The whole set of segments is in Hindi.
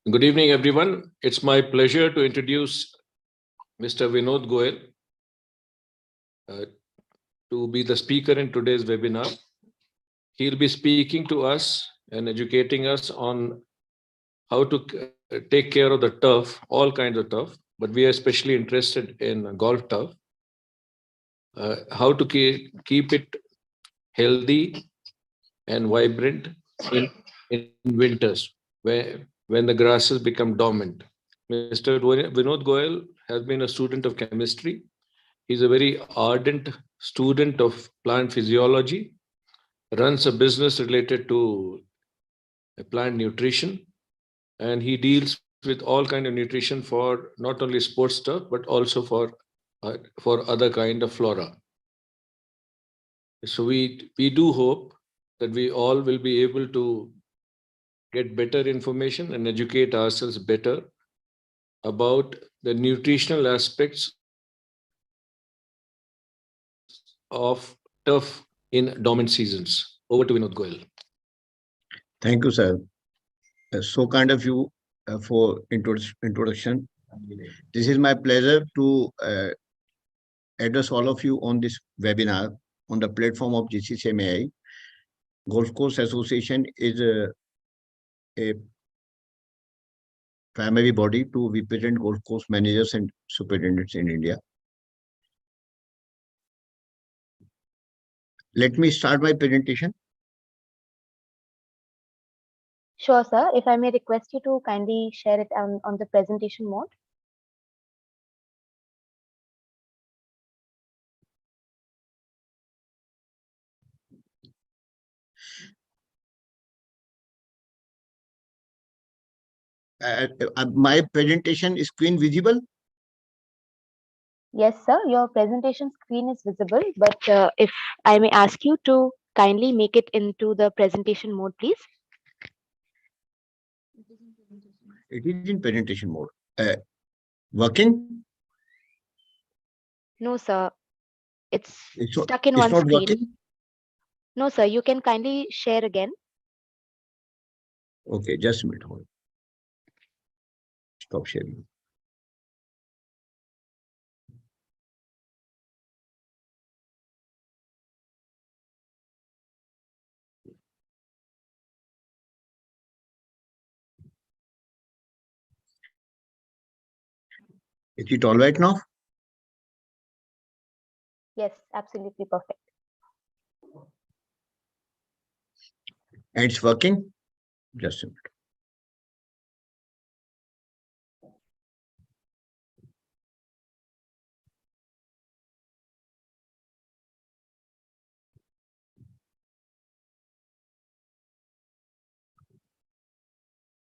Good evening, everyone. It's my pleasure to introduce Mr. Vinod Goel to be the speaker in today's webinar. He'll be speaking to us and educating us on how to take care of the turf, all kinds of turf, but we are especially interested in golf turf, how to keep it healthy and vibrant in winters, when the grasses become dormant. Mr. Vinod Goel has been a student of chemistry. He's a very ardent student of plant physiology, runs a business related to plant nutrition, and he deals with all kind of nutrition for not only sports stuff but also for other kind of flora. So we do hope that we all will be able to get better information and educate ourselves better about the nutritional aspects of turf in dormant seasons. Over to Vinod Goel. Thank you, sir. So kind of you for introduction. This is my pleasure to address all of you on this webinar on the platform of GCCMAI. Golf Course Association is a primary body to represent golf course managers and superintendents in India. Let me start my presentation. Sure, sir. If I may request you to kindly share it on the presentation mode. My presentation screen visible? Yes, sir. Your presentation screen is visible, but if I may ask you to kindly make it into the presentation mode, please. It is in presentation mode. Working? No, sir. It's stuck in one not screen. Working? No, sir. You can kindly share again. Okay, just a minute. Hold. Stop sharing. Is it all right now? Yes, absolutely perfect. And it's working? Just a minute.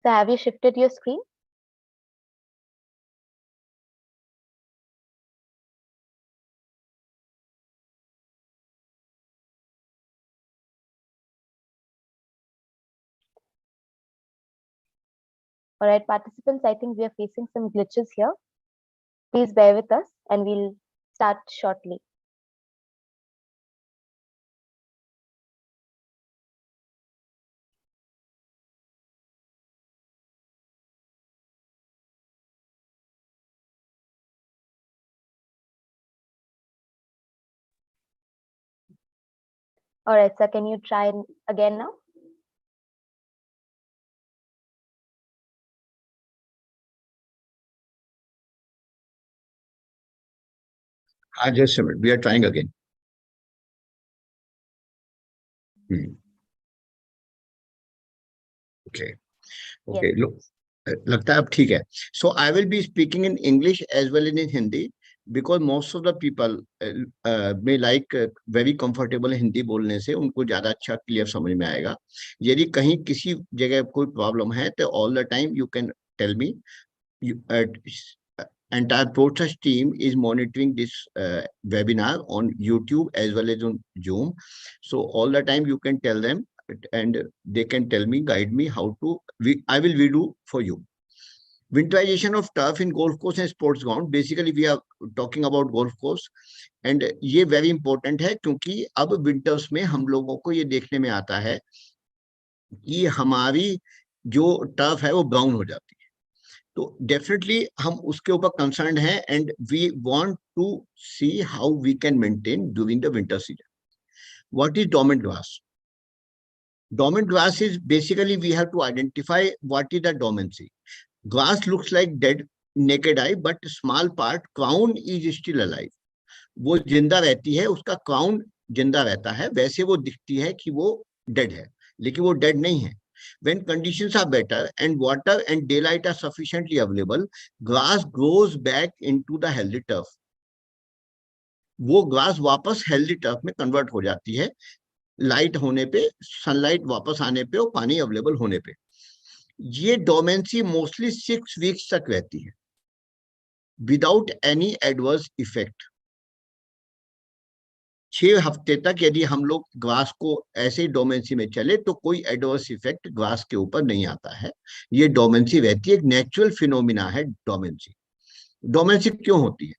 So have you shifted your screen? All right, participants, I think we are facing some glitches here. Please bear with us and we'll start shortly. All right, sir, can you try again now? Just a minute. We are trying again. Okay. Okay. Look, लगता है अब ठीक है. So I will be speaking in English as well as in Hindi because most of the people may like very comfortable Hindi बोलने से उनको ज्यादा अच्छा क्लियर समझ में आएगा. यदि कहीं किसी जगह कोई प्रॉब्लम है तो all the time you can tell me. Entire process team is monitoring this webinar on YouTube as well as on Zoom. So all the time you can tell them and they can tell me, guide me how to, I will redo for you. Winterization of turf in golf course and sports ground. Basically we are talking about golf course and ये very important है क्योंकि अब winters में हम लोगों को ये देखने में आता है कि हमारी जो टर्फ है वो ब्राउन हो जाती है. तो डेफिनेटली हम उसके ऊपर कंसर्न हैं and we want to see how we can maintain during the winter season. What is dormant grass? Dormant grass is basically we have to identify what is the dormancy. Grass looks like dead naked eye, but small part crown is still alive. वो जिंदा रहती है, उसका क्राउन जिंदा रहता है, वैसे वो दिखती है कि वो डेड है, लेकिन वो डेड नहीं है. When conditions are better and water and daylight are sufficiently available, grass grows back into the healthy turf. वो ग्रास वापस हेल्दी टर्फ में कन्वर्ट हो जाती है, लाइट होने पे, सनलाइट वापस आने पे और पानी अवेलेबल होने पे. ये डोमेंसी मोस्टली 6 वीक्स तक रहती है विदाउट एनी एडवर्स इफेक्ट. 6 हफ्ते तक यदि हम लोग ग्रास को ऐसे ही डोमेंसी में चले तो कोई एडवर्स इफेक्ट ग्रास के ऊपर नहीं आता है. ये डोमेंसी रहती है, एक नेचुरल फिनोमिना है डोमेंसी. डोमेंसी क्यों होती है?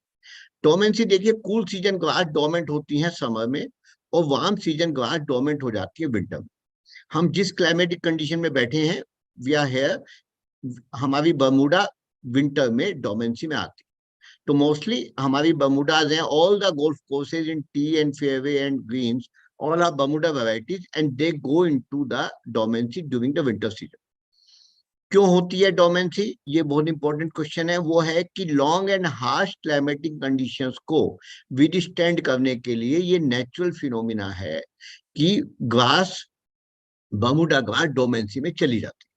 डोमेंसी देखिए, कूल सीजन ग्रास डोमेंट होती है समर में और वार्म सीजन ग्रास डोमेंट हो जाती है विंटर में. हम जिस क्लाइमेटिक कंडीशन में बैठे हैं, वी आर हियर, हमारी बर्मुडा विंटर में डोमेंसी में आती है. तो मोस्टली हमारी बर्मुडाज हैं, all the golf courses in tee and fairway and greens, all are Bermuda varieties and they go into the dormancy during the winter season. क्यों होती है डोमेंसी? ये बहुत इंपॉर्टेंट क्वेश्चन है. वो है कि long and harsh climatic conditions को विदस्टैंड करने के लिए ये नेचुरल फिनोमिना है कि ग्रास, बर्मुडा ग्रास डोमेंसी में चली जाती है.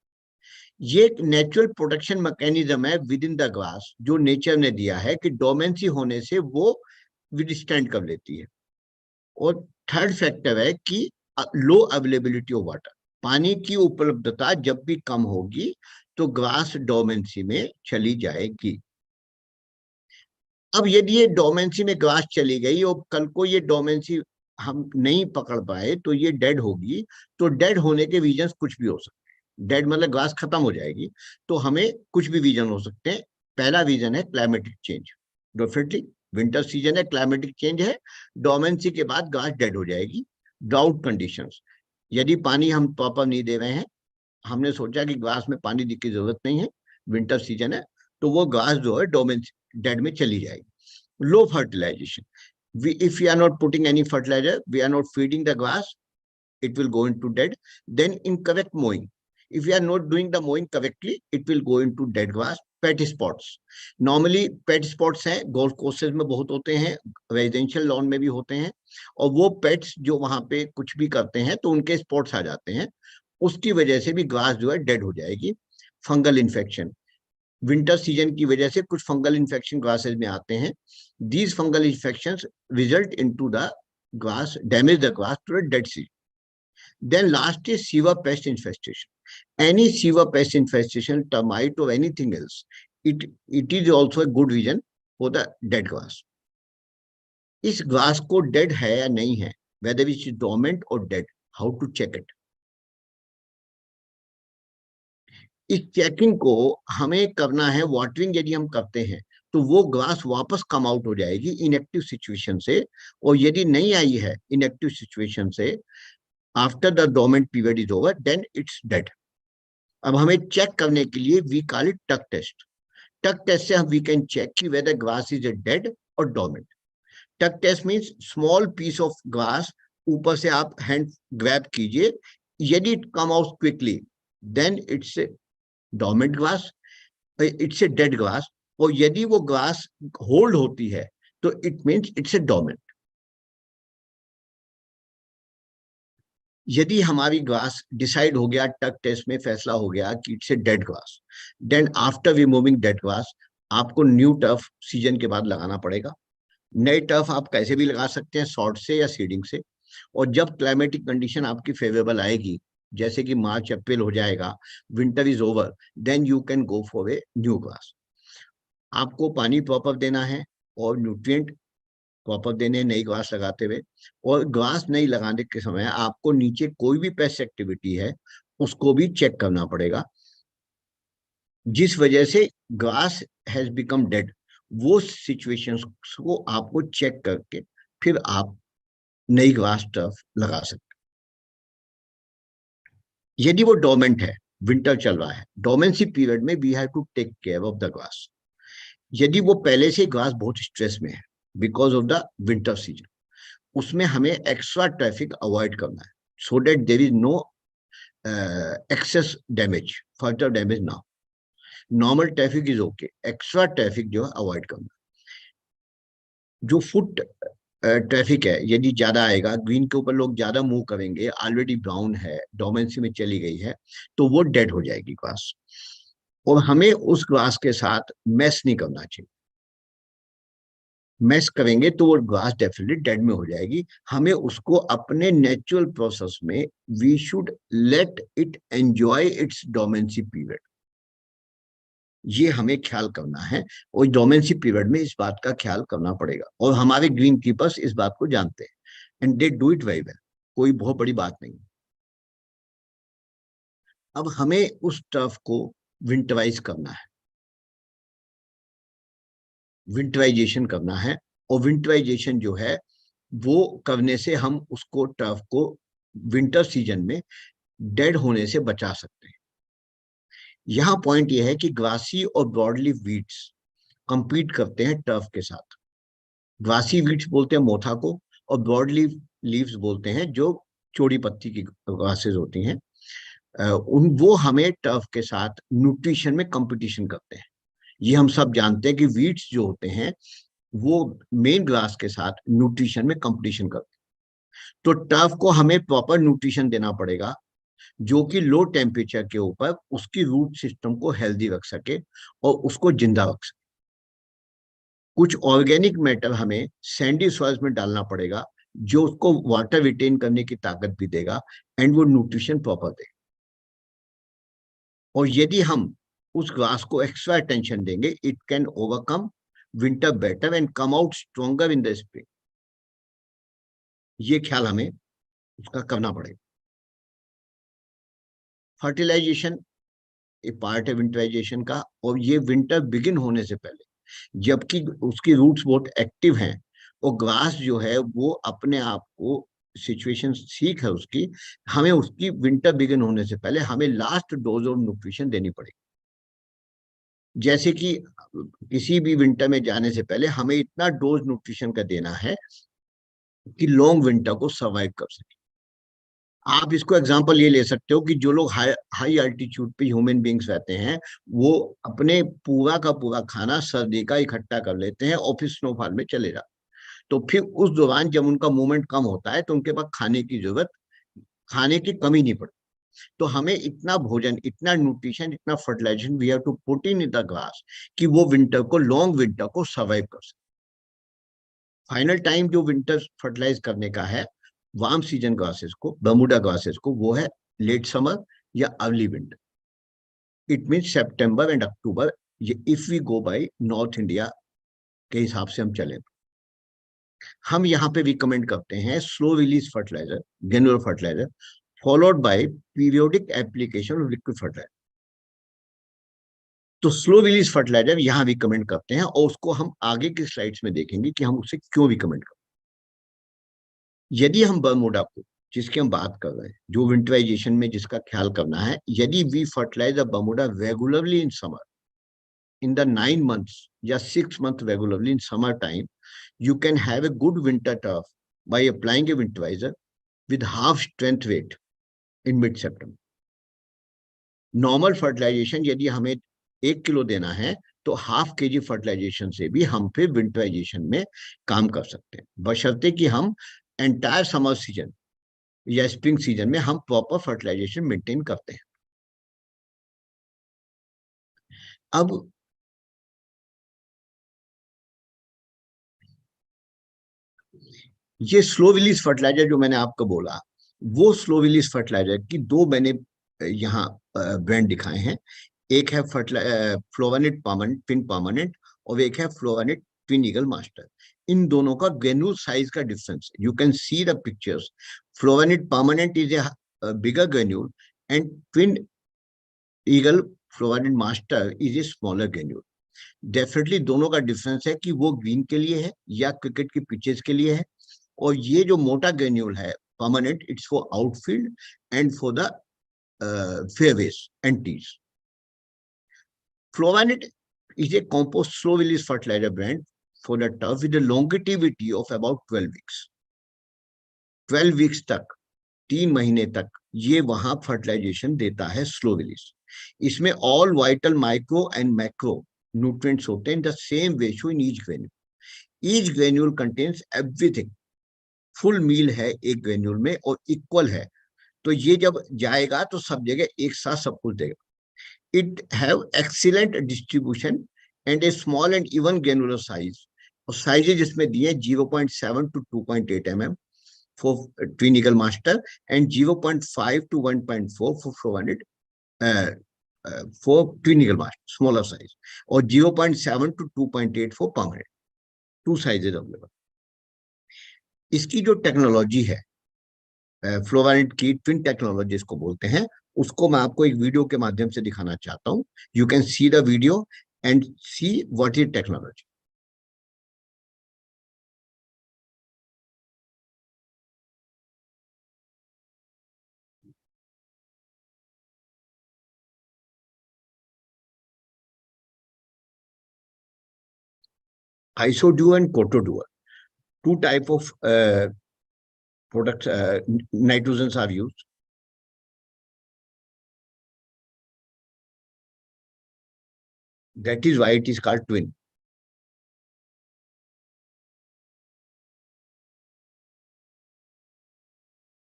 ये एक नेचुरल प्रोटेक्शन मैकेनिज्म है विद इन द ग्रास, जो नेचर ने दिया है कि डोमेंसी होने से वो विदस्टैंड कर लेती है. और थर्ड फैक्टर है कि लो अवेलेबिलिटी ऑफ वाटर, पानी की उपलब्धता जब भी कम होगी तो ग्रास डोमेंसी में चली जाएगी. अब यदि ये डोमेंसी में ग्रास चली गई और कल को ये डोमेंसी हम नहीं पकड़ पाए तो ये डेड होगी. तो डेड होने के रीजन कुछ भी हो सकते हैं. डेड मतलब ग्रास खत्म हो जाएगी, तो हमें कुछ भी रीजन हो सकते हैं. पहला रीजन है climatic change. Definitely winter season है, क्लाइमेटिक चेंज है, डोमेंसी के बाद ग्रास डेड हो जाएगी. ड्राउट कंडीशंस, यदि पानी हम प्रॉपर नहीं दे रहे हैं, हमने सोचा कि ग्रास में पानी की जरूरत नहीं है, विंटर सीजन है, तो वो ग्रास जो है डोमेंसी डेड में चली जाएगी. लो fertilisation, if we are not putting any fertilizer, we are not feeding the grass, it will go into dead. Then incorrect mowing, if we are not doing the mowing correctly, it will go into dead grass. Pet spots, normally pet spots हैं गोल्फ कोर्सेज में बहुत होते हैं, रेजिडेंशियल लॉन में भी होते हैं, और वो पेट्स जो वहां पे कुछ भी करते हैं तो उनके स्पॉट्स आ जाते हैं, उसकी वजह से भी ग्रास जो है डेड हो जाएगी. फंगल इन्फेक्शन, विंटर सीजन की वजह से कुछ फंगल इन्फेक्शन ग्रासेज में आते हैं. These fungal infections result into the grass, damage the grass to a dead seed. Then last is sewer pest infestation. Any sewer pest infestation, termite or anything else, it is also a good reason for the dead grass. इस ग्रास को डेड है या नहीं है, whether it is dormant or dead, how to check it? इस चेकिंग को हमें करना है. वाटरिंग यदि हम करते हैं तो वो ग्रास वापस कम आउट हो जाएगी इनएक्टिव सिचुएशन से, और यदि नहीं आई है इनएक्टिव सिचुएशन से after the dormant period is over, then it's dead. अब हमें चेक करने के लिए we call it tug test. Tug test से हम वी कैन चेक कि whether grass is a dead और dormant. Tug test means small piece of grass, ऊपर से आप हैंड ग्रैब कीजिए, यदि it come out quickly then it's a dormant grass, it's a dead grass. और यदि वो ग्रास होल्ड होती है तो इट मीन्स इट्स ए डोमेंट. यदि हमारी ग्रास डिसाइड हो गया, टक टेस्ट में फैसला हो गया कि it's a dead grass, then after removing dead grass आपको न्यू टर्फ सीजन के बाद लगाना पड़ेगा. नए टर्फ आप कैसे भी लगा सकते हैं, शॉर्ट से या सीडिंग से. और जब क्लाइमेटिक कंडीशन आपकी फेवरेबल आएगी, जैसे कि मार्च अप्रैल हो जाएगा, winter is over, then you can go for a new grass. आपको पानी प्रॉपर देना है और न्यूट्रिएंट प्रॉपर देने, नई ग्रास लगाते हुए. और ग्रास नहीं लगाने के समय आपको नीचे कोई भी पेस्ट एक्टिविटी है उसको भी चेक करना पड़ेगा, जिस वजह से ग्रास हैज बिकम डेड. वो सिचुएशंस को आपको चेक करके फिर आप नई ग्रास टर्फ लगा सकते. यदि वो डोमेंट है, विंटर चल रहा है, डोमेंसी पीरियड में we have to take care of the grass. यदि वो पहले से ग्रास बहुत स्ट्रेस में है because of the winter season, उसमें हमें एक्स्ट्रा ट्रैफिक अवॉइड करना है so that there is no excess damage, further damage ना हो। Normal traffic is okay, extra traffic जो है अवॉइड करना। जो फुट ट्रैफिक है यदि ज्यादा आएगा, ग्रीन के ऊपर लोग ज्यादा मूव करेंगे, ऑलरेडी ब्राउन है, डोमेंसी में चली गई है, तो वो डेड हो जाएगी ग्रास। और हमें उस ग्रास के साथ मैस नहीं करना चाहिए। मैस करेंगे तो वो ग्रास डेफिनेटली डेड में हो जाएगी। हमें उसको अपने नेचुरल प्रोसेस में, we should let it enjoy its dormancy period, ये हमें ख्याल करना है। और डोमेंसी पीरियड में इस बात का ख्याल करना पड़ेगा, और हमारे ग्रीन कीपर्स इस बात को जानते हैं and they do it very well, कोई बहुत बड़ी बात नहीं। अब हमें उस टर्फ को विंटराइज करना है, विंटराइजेशन करना है। और विंटराइजेशन जो है वो करने से हम उसको टर्फ को विंटर सीजन में डेड होने से बचा सकते हैं। यहाँ पॉइंट ये है कि ग्रासी और ब्रॉडलीफ वीड्स कंपीट करते हैं टर्फ के साथ। ग्रासी वीड्स बोलते हैं मोथा को, और ब्रॉडलीफ लीव्स बोलते हैं जो चौड़ी पत्ती की ग्रासेस होती हैं। वो हमें टर्फ के साथ न्यूट्रिशन में कंपटीशन करते हैं। ये हम सब जानते हैं कि वीड्स जो होते हैं वो मेन ग्रास के साथ न्यूट्रिशन में कंपटीशन करते हैं। तो टर्फ को हमें प्रॉपर न्यूट्रिशन देना पड़ेगा जो कि लो टेम्परेचर के ऊपर उसकी रूट सिस्टम को हेल्दी रख सके और उसको जिंदा रख सके। कुछ ऑर्गेनिक मैटर हमें सैंडी सॉइल्स में डालना पड़ेगा जो उसको वाटर रिटेन करने की ताकत भी देगा एंड वो न्यूट्रिशन प्रॉपर देगा। और यदि हम उस ग्रास को एक्स्ट्रा अटेंशन देंगे, it can overcome winter better and come out stronger in the spring. ये ख्याल हमें उसका करना पड़ेगा। फर्टिलाइजेशन एक पार्ट है विंटराइजेशन का, और ये विंटर बिगिन होने से पहले, जबकि उसकी रूट्स बहुत एक्टिव हैं और ग्रास जो है वो अपने आप को सिचुएशन ठीक है उसकी, हमें उसकी विंटर बिगिन होने से पहले हमें लास्ट डोज ऑफ न्यूट्रिशन देनी पड़ेगी। जैसे कि किसी भी विंटर में जाने से पहले हमें इतना डोज न्यूट्रिशन का देना है कि लॉन्ग विंटर को सर्वाइव कर सके। आप इसको एग्जांपल ये ले सकते हो कि जो लोग हाई अल्टीट्यूड पे ह्यूमन बींग्स रहते हैं, वो अपने पूरा का पूरा खाना सर्दी का इकट्ठा कर लेते हैं और फिर स्नोफॉल में चले जाते, तो फिर उस दौरान जब उनका मूवमेंट कम होता है तो उनके पास खाने की कमी नहीं पड़ती। तो हमें इतना भोजन, इतना न्यूट्रिशन, इतना fertilisation we have to put in the grass कि वो विंटर को, लॉन्ग विंटर को सर्वाइव कर सके। फाइनल टाइम जो विंटर फर्टिलाइज करने का है वार्म सीजन ग्रासेस को, बर्मुडा ग्रासेस को, वो है लेट समर या early winter. It mean September and October, ये if we go by north India के हिसाब से हम चले। हम यहाँ पे रिकमेंड करते हैं slow release fertiliser, granular fertiliser, followed by periodic application of liquid fertiliser. तो स्लो रिलीज फर्टिलाइजर यहाँ रिकमेंड करते हैं, और उसको हम आगे की स्लाइड्स में देखेंगे कि हम उसे क्यों रिकमेंड करते हैं। यदि हम बर्मुडा को, जिसकी हम बात कर रहे हैं, जो विंटराइजेशन में जिसका ख्याल करना है, यदि we fertilise the Bermuda regularly in summer, in the 9 months या 6 months regularly in summer time, you can have a good winter turf by applying a winterizer with half strength weight in mid September. Normal fertilisation यदि हमें 1 किलो देना है तो ½ kg फर्टिलाइजेशन से भी हम फिर विंटराइजेशन में काम कर सकते हैं, बशर्ते कि हम एंटायर समर सीजन या स्प्रिंग सीजन में हम प्रॉपर फर्टिलाइजेशन मेंटेन करते हैं। अब ये स्लो रिलीज फर्टिलाइजर जो मैंने आपको बोला, वो स्लो रिलीज फर्टिलाइजर की दो मैंने यहाँ ब्रांड दिखाए हैं। एक है फ्लोरानिट परमानेंट, ट्विन परमानेंट, और एक है फ्लोरानिट ट्विन ईगल मास्टर। इन दोनों का ग्रेन्यूल साइज का difference, you can see the pictures. Floranid permanent is a bigger granule and twin eagle Floranid master is a smaller granule. Definitely दोनों का डिफरेंस है कि वो ग्रीन के लिए है या क्रिकेट की पिचेस के लिए है। और ये जो मोटा ग्रेन्यूल है permanent, it's for outfield and for the fairways and tees. Flovanit is a compost slow release fertilizer brand for the turf with a longevity of about 12 weeks. 12 weeks तक 3 महीने तक ये वहां फर्टिलाइजेशन देता है स्लो रिलीज. इसमें all vital micro and macro nutrients होते हैं in the same ratio in each granule. Each granule contains everything. Full meal है एक ग्रेन्यूल में और इक्वल है, तो ये जब जाएगा तो सब जगह एक साथ सब कुछ देगा. It have excellent distribution and a small and even granular size. और sizes इसमें दिए 0.7 to 2.8 mm for Twin Eagle Master and 0.5 to 1.4 for Flovanit for Twin Eagle Master, smaller size, और 0.7 to 2.8 for Permanent. 2 sizes available. इसकी जो टेक्नोलॉजी है फ्लोवानिट की ट्विन टेक्नोलॉजी इसको बोलते हैं, उसको मैं आपको एक वीडियो के माध्यम से दिखाना चाहता हूं. You can see the video and see what is technology. Isoduo and Cotoduo, two type of products, nitrogens are used. That is why it is called twin.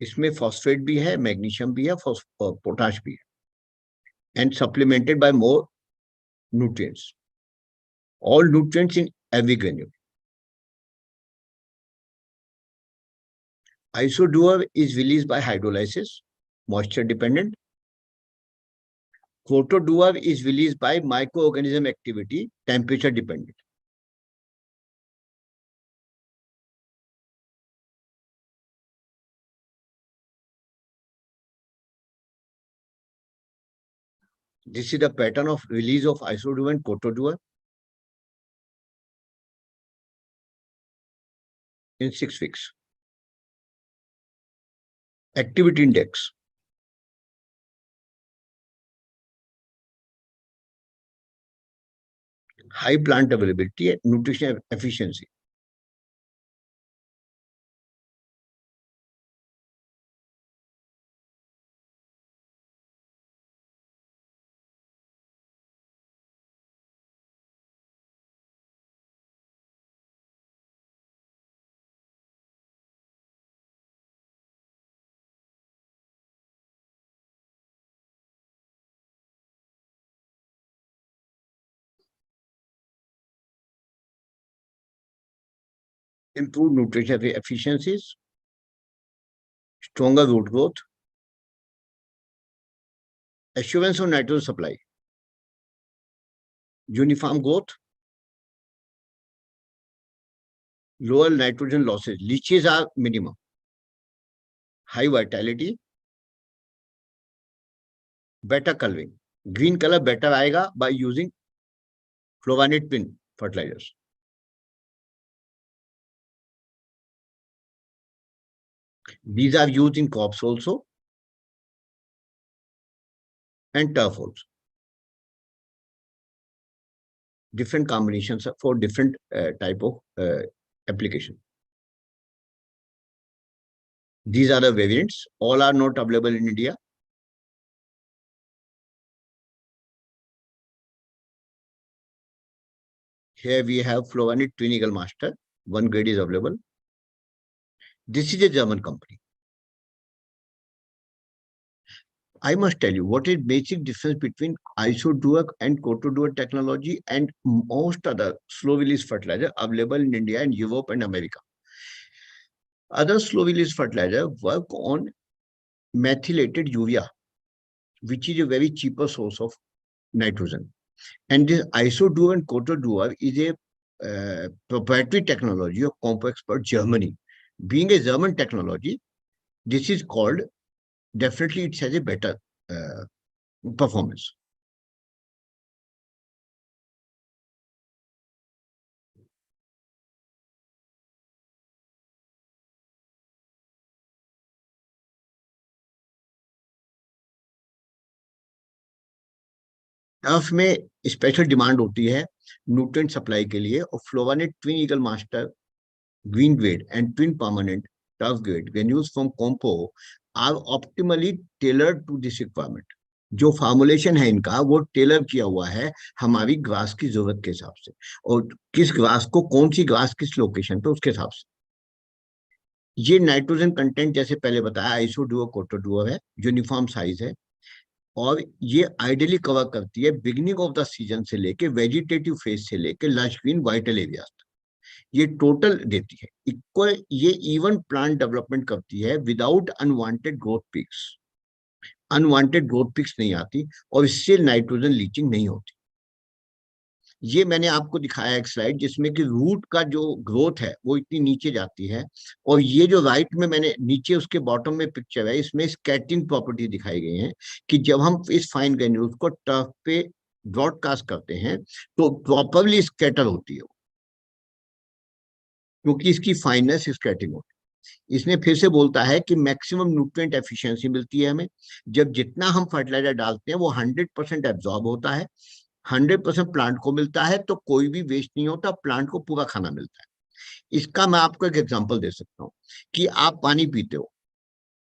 इसमें फॉस्फेट भी है, मैग्नीशियम भी है, पोटाश भी है, and supplemented by more nutrients. All nutrients in every granule. Isoduo is released by hydrolysis, moisture dependent. Cotoduo is released by microorganism activity, temperature dependent. This is the pattern of release of Isoduo and Cotoduo in 6 weeks. Activity index. High plant availability and nutrition efficiency. Improved nutrition efficiencies, stronger root growth, assurance of nitrogen supply, uniform growth, lower nitrogen losses, leaches are minimum, high vitality, better coloring. Green color better आएगा by using Flovanit twin fertilizers. These are used in crops also and turf also. Different combinations for different type of application. These are the variants. All are not available in India. Here we have Flovanit Twin Eagle Master. One grade is available. This is a German company. I must tell you what is basic difference between Isoduo and Cotoduo technology and most other slow release fertilizer available in India and Europe and America. Other slow release fertilizer work on methylated urea, which is a very cheaper source of nitrogen. And this Isoduo and Cotoduo is a proprietary technology of Compexpert Germany. Being a German technology, this is called, definitely it has a better performance. Turf में स्पेशल डिमांड होती है न्यूट्रिएंट सप्लाई के लिए, और Floranid twin eagle master green grade and twin permanent turf grade granules from compo are optimally tailored to this requirement. जो फॉर्मुलेशन है इनका वो टेलर किया हुआ है हमारी ग्रास की जरूरत के हिसाब से, और किस ग्रास को, कौन सी ग्रास किस लोकेशन पे, उसके हिसाब से। ये नाइट्रोजन कंटेंट जैसे पहले बताया आइसो डुओ कोटो डुओ है, यूनिफॉर्म साइज है, और ये आइडियली कवर करती है बिगिनिंग ऑफ द सीजन से लेके वेजिटेटिव फेज से लेके लश ग्रीन वाइटल एरिया, ये टोटल देती है इक्वल। ये इवन प्लांट डेवलपमेंट करती है without unwanted growth peaks, unwanted growth peaks नहीं आती, और इससे नाइट्रोजन लीचिंग नहीं होती। ये मैंने आपको दिखाया एक स्लाइड जिसमें कि रूट का जो ग्रोथ है वो इतनी नीचे जाती है, और ये जो राइट में मैंने नीचे उसके बॉटम में पिक्चर है, इसमें स्कैटरिंग प्रॉपर्टी दिखाई गई है कि जब हम इस फाइन ग्रेन्यूल्स को टर्फ पे ब्रॉडकास्ट करते हैं तो प्रॉपरली स्कैटर होती है, क्योंकि इसकी फाइननेस स्कैटरिंग होती है। इसमें फिर से बोलता है कि मैक्सिमम न्यूट्रिएंट एफिशिएंसी मिलती है हमें जब जितना हम फर्टिलाइजर डालते हैं वो 100% एब्जॉर्ब होता है, 100% प्लांट को मिलता है, तो कोई भी वेस्ट नहीं होता, प्लांट को पूरा खाना मिलता है। इसका मैं आपको एक एग्जांपल दे सकता हूँ कि आप पानी पीते हो,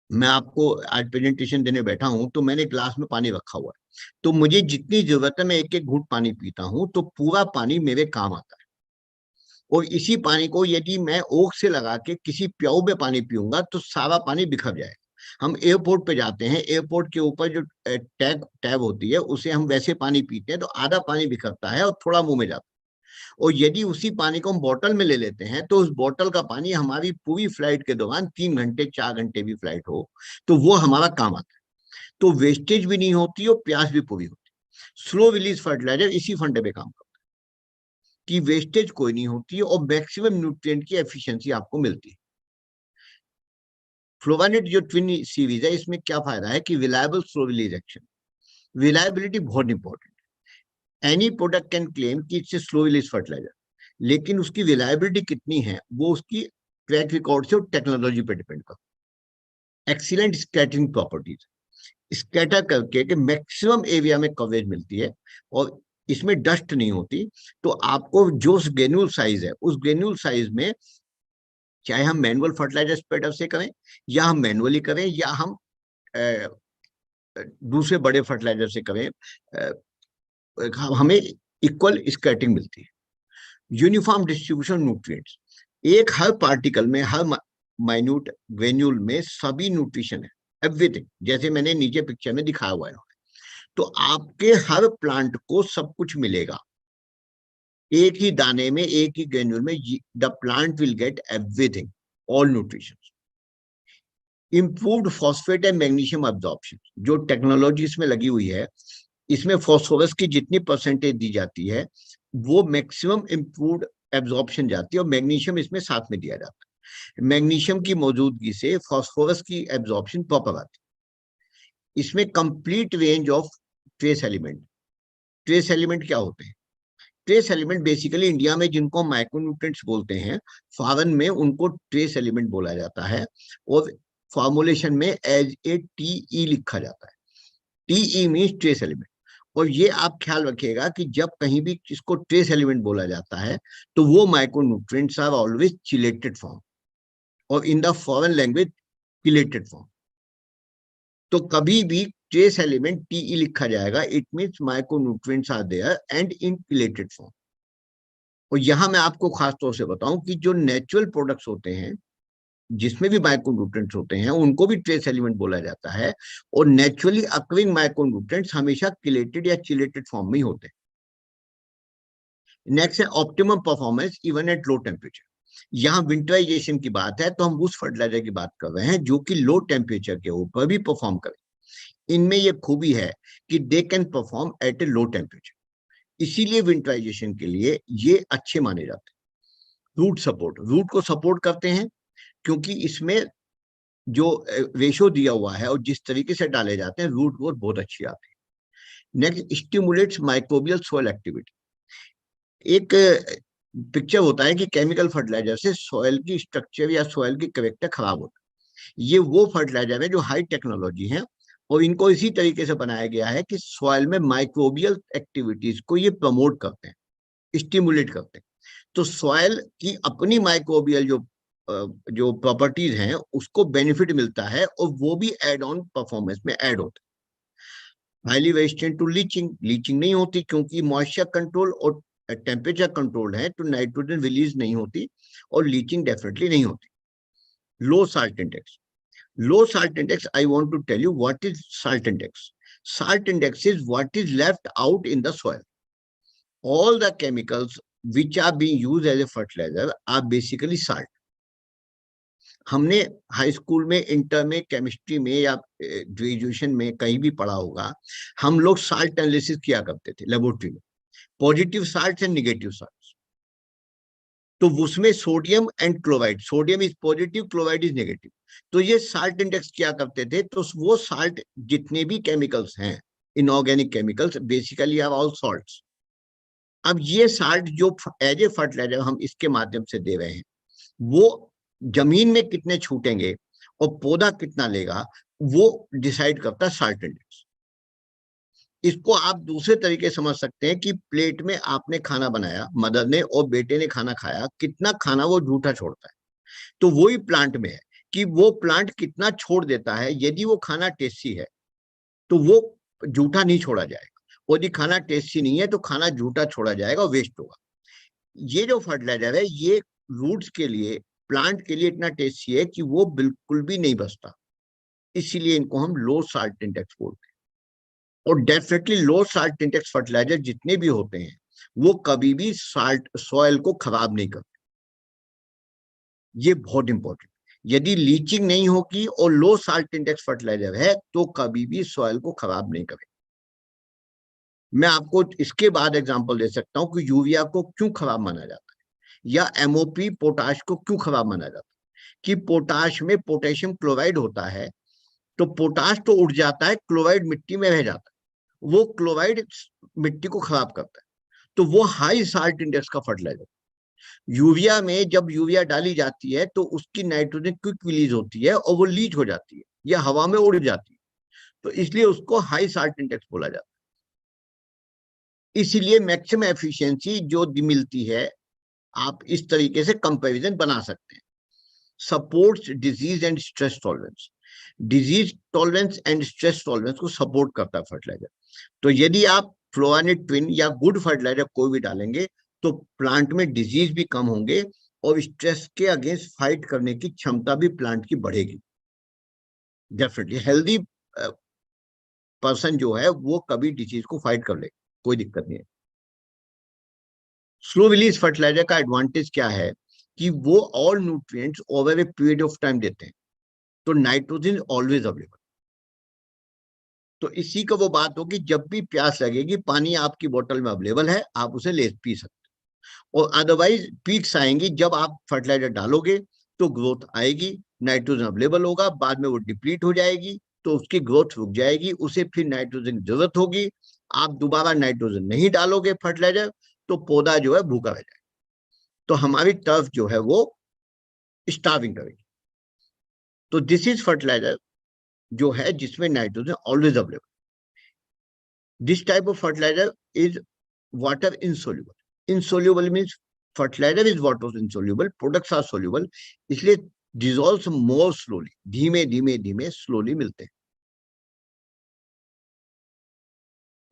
मैं आपको आज प्रेजेंटेशन देने बैठा हूं तो मैंने ग्लास में पानी रखा हुआ है, तो मुझे जितनी जरूरत है मैं एक एक घूंट पानी पीता हूं, तो पूरा पानी मेरे काम आता है। और इसी पानी को यदि मैं ओख से लगा के किसी प्याऊ में पानी पीऊंगा तो सारा पानी बिखर जाएगा। हम एयरपोर्ट पे जाते हैं, एयरपोर्ट के ऊपर जो टैब होती है उसे हम वैसे पानी पीते हैं तो आधा पानी बिखरता है और थोड़ा मुंह में जाता है। और यदि उसी पानी को हम बोतल में ले लेते हैं तो उस बोतल का पानी हमारी पूरी फ्लाइट के दौरान 3 घंटे 4 घंटे भी फ्लाइट हो तो वो हमारा काम आता है, तो वेस्टेज भी नहीं होती और प्यास भी पूरी होती है। स्लो रिलीज फर्टिलाइजर इसी फंडे पे काम करता है कि वेस्टेज कोई नहीं होती है और मैक्सिमम न्यूट्रिएंट की एफिशिएंसी आपको मिलती है। फ्लोवानेट जो ट्विन सीरीज है इसमें क्या फायदा है कि reliable slow release action, reliability बहुत इंपॉर्टेंट है। एनी प्रोडक्ट कैन क्लेम कि इट्स स्लो रिलीज फर्टिलाइजर, लेकिन उसकी रिलायबिलिटी कितनी है वो उसकी ट्रैक रिकॉर्ड से और टेक्नोलॉजी पे डिपेंड करता है। एक्सीलेंट स्कैटरिंग प्रॉपर्टीज, स्कैटर करके कि मैक्सिमम एरिया में कवरेज मिलती है और इसमें डस्ट नहीं होती। तो आपको जो ग्रेन्यूल साइज है उस ग्रेन्यूल साइज में चाहे हम मैनुअल फर्टिलाइजर स्प्रेडर से करें या हम मैनुअली करें या हम दूसरे बड़े फर्टिलाइजर से करें, हमें इक्वल स्कैटरिंग मिलती है। यूनिफॉर्म डिस्ट्रीब्यूशन न्यूट्रिएंट्स, एक हर पार्टिकल में, हर माइन्यूट ग्रेन्यूल में सभी न्यूट्रिशन है, एवरीथिंग, जैसे मैंने नीचे पिक्चर में दिखाया हुआ है। तो आपके हर प्लांट को सब कुछ मिलेगा एक ही दाने में, एक ही ग्रेन्यूल में। The plant will get everything, all nutrition. Improved phosphate and magnesium absorption, जो टेक्नोलॉजी इसमें लगी हुई है, इसमें फॉस्फोरस की जितनी परसेंटेज दी जाती है वो मैक्सिमम इंप्रूव्ड एब्जॉर्प्शन जाती है, और मैग्नीशियम इसमें साथ में दिया जाता है। मैग्नीशियम की मौजूदगी से फॉस्फोरस की एब्जॉर्प्शन प्रॉपर आती है। इसमें complete range of trace element. Trace element क्या होते हैं? ट्रेस एलिमेंट बेसिकली इंडिया में जिनको माइक्रोन्यूट्रिएंट्स बोलते हैं, फॉरेन में उनको ट्रेस एलिमेंट बोला जाता है, और फॉर्मुलेशन में एज ए टीई लिखा जाता है। TE means trace element. और ये आप ख्याल रखिएगा कि जब कहीं भी इसको ट्रेस एलिमेंट बोला जाता है तो वो micronutrients are always chelated form, और in the foreign language chelated form. तो कभी भी ट्रेस एलिमेंट टीई लिखा जाएगा, it means micronutrients are there and in chelated form. और यहां मैं आपको खास तौर से बताऊं कि जो नेचुरल प्रोडक्ट्स होते हैं जिसमें भी माइक्रोन्यूट्रिएंट्स होते हैं उनको भी ट्रेस एलिमेंट बोला जाता है, और नेचुरली अकरिंग माइक्रोन्यूट्रिएंट्स हमेशा चिलेटेड या चिलेटेड फॉर्म में ही होते हैं। नेक्स्ट है optimum performance even at low temperature. यहाँ विंटराइजेशन की बात है तो हम उस फर्टिलाइजर की बात कर रहे हैं जो कि लो टेम्परेचर के ऊपर भी परफॉर्म करे। इनमें यह खूबी है कि they can perform at A low temperature, इसीलिए विंटराइजेशन के लिए ये अच्छे माने जाते हैं। रूट सपोर्ट, रूट को सपोर्ट करते हैं क्योंकि इसमें जो रेशो दिया हुआ है और जिस तरीके से डाले जाते हैं रूट ग्रोथ बहुत अच्छी आती है। Next, stimulates microbial soil activity. एक पिक्चर होता है कि केमिकल फर्टिलाइजर से सॉइल की स्ट्रक्चर या सॉइल की कैरेक्टर खराब होता है। ये वो फर्टिलाइजर है जो हाई टेक्नोलॉजी है और इनको इसी तरीके से बनाया गया है कि सॉइल में माइक्रोबियल एक्टिविटीज को ये प्रमोट करते हैं, स्टिमुलेट करते हैं। तो सॉइल की अपनी माइक्रोबियल जो प्रॉपर्टीज हैं उसको बेनिफिट मिलता है और वो भी एड ऑन परफॉर्मेंस में ऐड होता है। Highly resistant to leaching, leaching नहीं होती क्योंकि मॉइस्चर कंट्रोल और टेम्परेचर कंट्रोल है, तो नाइट्रोजन रिलीज नहीं होती और लीचिंग डेफिनेटली नहीं होती। Low salt index, low salt index, I want to tell you what is salt index. Salt index is what is left out in the soil. All the chemicals which are being used as a fertilizer are basically salt. हमने हाई स्कूल में, इंटर में, केमिस्ट्री में या ग्रेजुएशन में कहीं भी पढ़ा होगा, हम लोग साल्ट एनालिसिस किया करते थे लेबोरेटरी में, positive salt and negative salt. तो उसमें sodium and chloride, sodium is positive, chloride is negative. तो ये साल्ट इंडेक्स क्या करते थे, तो वो साल्ट जितने भी केमिकल्स हैं, inorganic chemicals, basically are all salts. अब ये साल्ट जो एज ए फर्टिलाइजर हम इसके माध्यम से दे रहे हैं, वो जमीन में कितने छूटेंगे और पौधा कितना लेगा, वो डिसाइड करता है साल्ट इंडेक्स। इसको आप दूसरे तरीके समझ सकते हैं कि प्लेट में आपने खाना बनाया, मदर ने और बेटे ने खाना खाया, कितना खाना वो जूठा छोड़ता है। तो वही प्लांट में है कि वो प्लांट कितना छोड़ देता है। यदि वो खाना टेस्टी है तो वो जूठा नहीं छोड़ा जाएगा, यदि खाना टेस्टी नहीं है तो खाना जूठा छोड़ा जाएगा, वेस्ट होगा। ये जो फर्टिलाइजर है ये रूट्स के लिए, प्लांट के लिए इतना टेस्टी है कि वो बिल्कुल भी नहीं बचता, इसीलिए इनको हम लो साल्ट इंडेक्स बोलते हैं। और डेफिनेटली लो साल्ट इंडेक्स फर्टिलाइजर जितने भी होते हैं वो कभी भी साल्ट सॉइल को खराब नहीं करते, ये बहुत इंपॉर्टेंट। यदि लीचिंग नहीं होगी और लो साल्ट इंडेक्स फर्टिलाइजर है तो कभी भी सॉइल को खराब नहीं करेगा। मैं आपको इसके बाद एग्जांपल दे सकता हूं कि यूरिया को क्यों खराब माना जाता है, या एमओपी पोटाश को क्यों खराब माना जाता है। कि पोटाश में पोटेशियम क्लोराइड होता है, तो पोटाश तो उड़ जाता है, क्लोराइड मिट्टी में रह जाता है, वो क्लोराइड मिट्टी को खराब करता है, तो वो हाई साल्ट इंडेक्स का फर्टिलाइजर। यूरिया में जब यूरिया डाली जाती है तो उसकी नाइट्रोजन क्विक रिलीज होती है और वो लीच हो जाती है या हवा में उड़ जाती है, तो इसलिए उसको हाई साल्ट इंडेक्स बोला जाता है। इसीलिए मैक्सिमम एफिशिएंसी जो मिलती है, आप इस तरीके से कंपैरिजन बना सकते हैं। Supports disease and stress tolerance, disease tolerance and stress tolerance को सपोर्ट करता है फर्टिलाइजर। तो यदि आप फ्लोरानिड ट्विन या गुड फर्टिलाइजर कोई भी डालेंगे तो प्लांट में डिजीज भी कम होंगे और स्ट्रेस के अगेंस्ट फाइट करने की क्षमता भी प्लांट की बढ़ेगी। डेफिनेटली हेल्दी पर्सन जो है वो कभी डिजीज को फाइट कर ले, कोई दिक्कत नहीं है। स्लो रिलीज फर्टिलाइजर का एडवांटेज क्या है कि वो all nutrients over a period of time देते हैं, तो नाइट्रोजन ऑलवेज अवेलेबल। तो इसी का वो बात होगी, जब भी प्यास लगेगी पानी आपकी बोतल में अवेलेबल है, आप उसे ले पी सकते हैं। और अदरवाइज पीक्स आएंगी जब आप फर्टिलाइजर डालोगे तो ग्रोथ आएगी, नाइट्रोजन अवेलेबल होगा, बाद में वो डिप्लीट हो जाएगी तो उसकी ग्रोथ रुक जाएगी, उसे फिर नाइट्रोजन की जरूरत होगी। आप दोबारा नाइट्रोजन नहीं डालोगे फर्टिलाइजर तो पौधा जो है भूखा रह जाएगा, तो हमारी टर्फ जो है वो स्टार्विंग करेगी। तो दिस इज फर्टिलाइजर जो है जिसमें nitrogen always available. This type of fertiliser is water insoluble। insoluble means fertilizer is water insoluble, products are soluble, इसलिए dissolves more slowly, धीमे धीमे धीमे slowly मिलते हैं।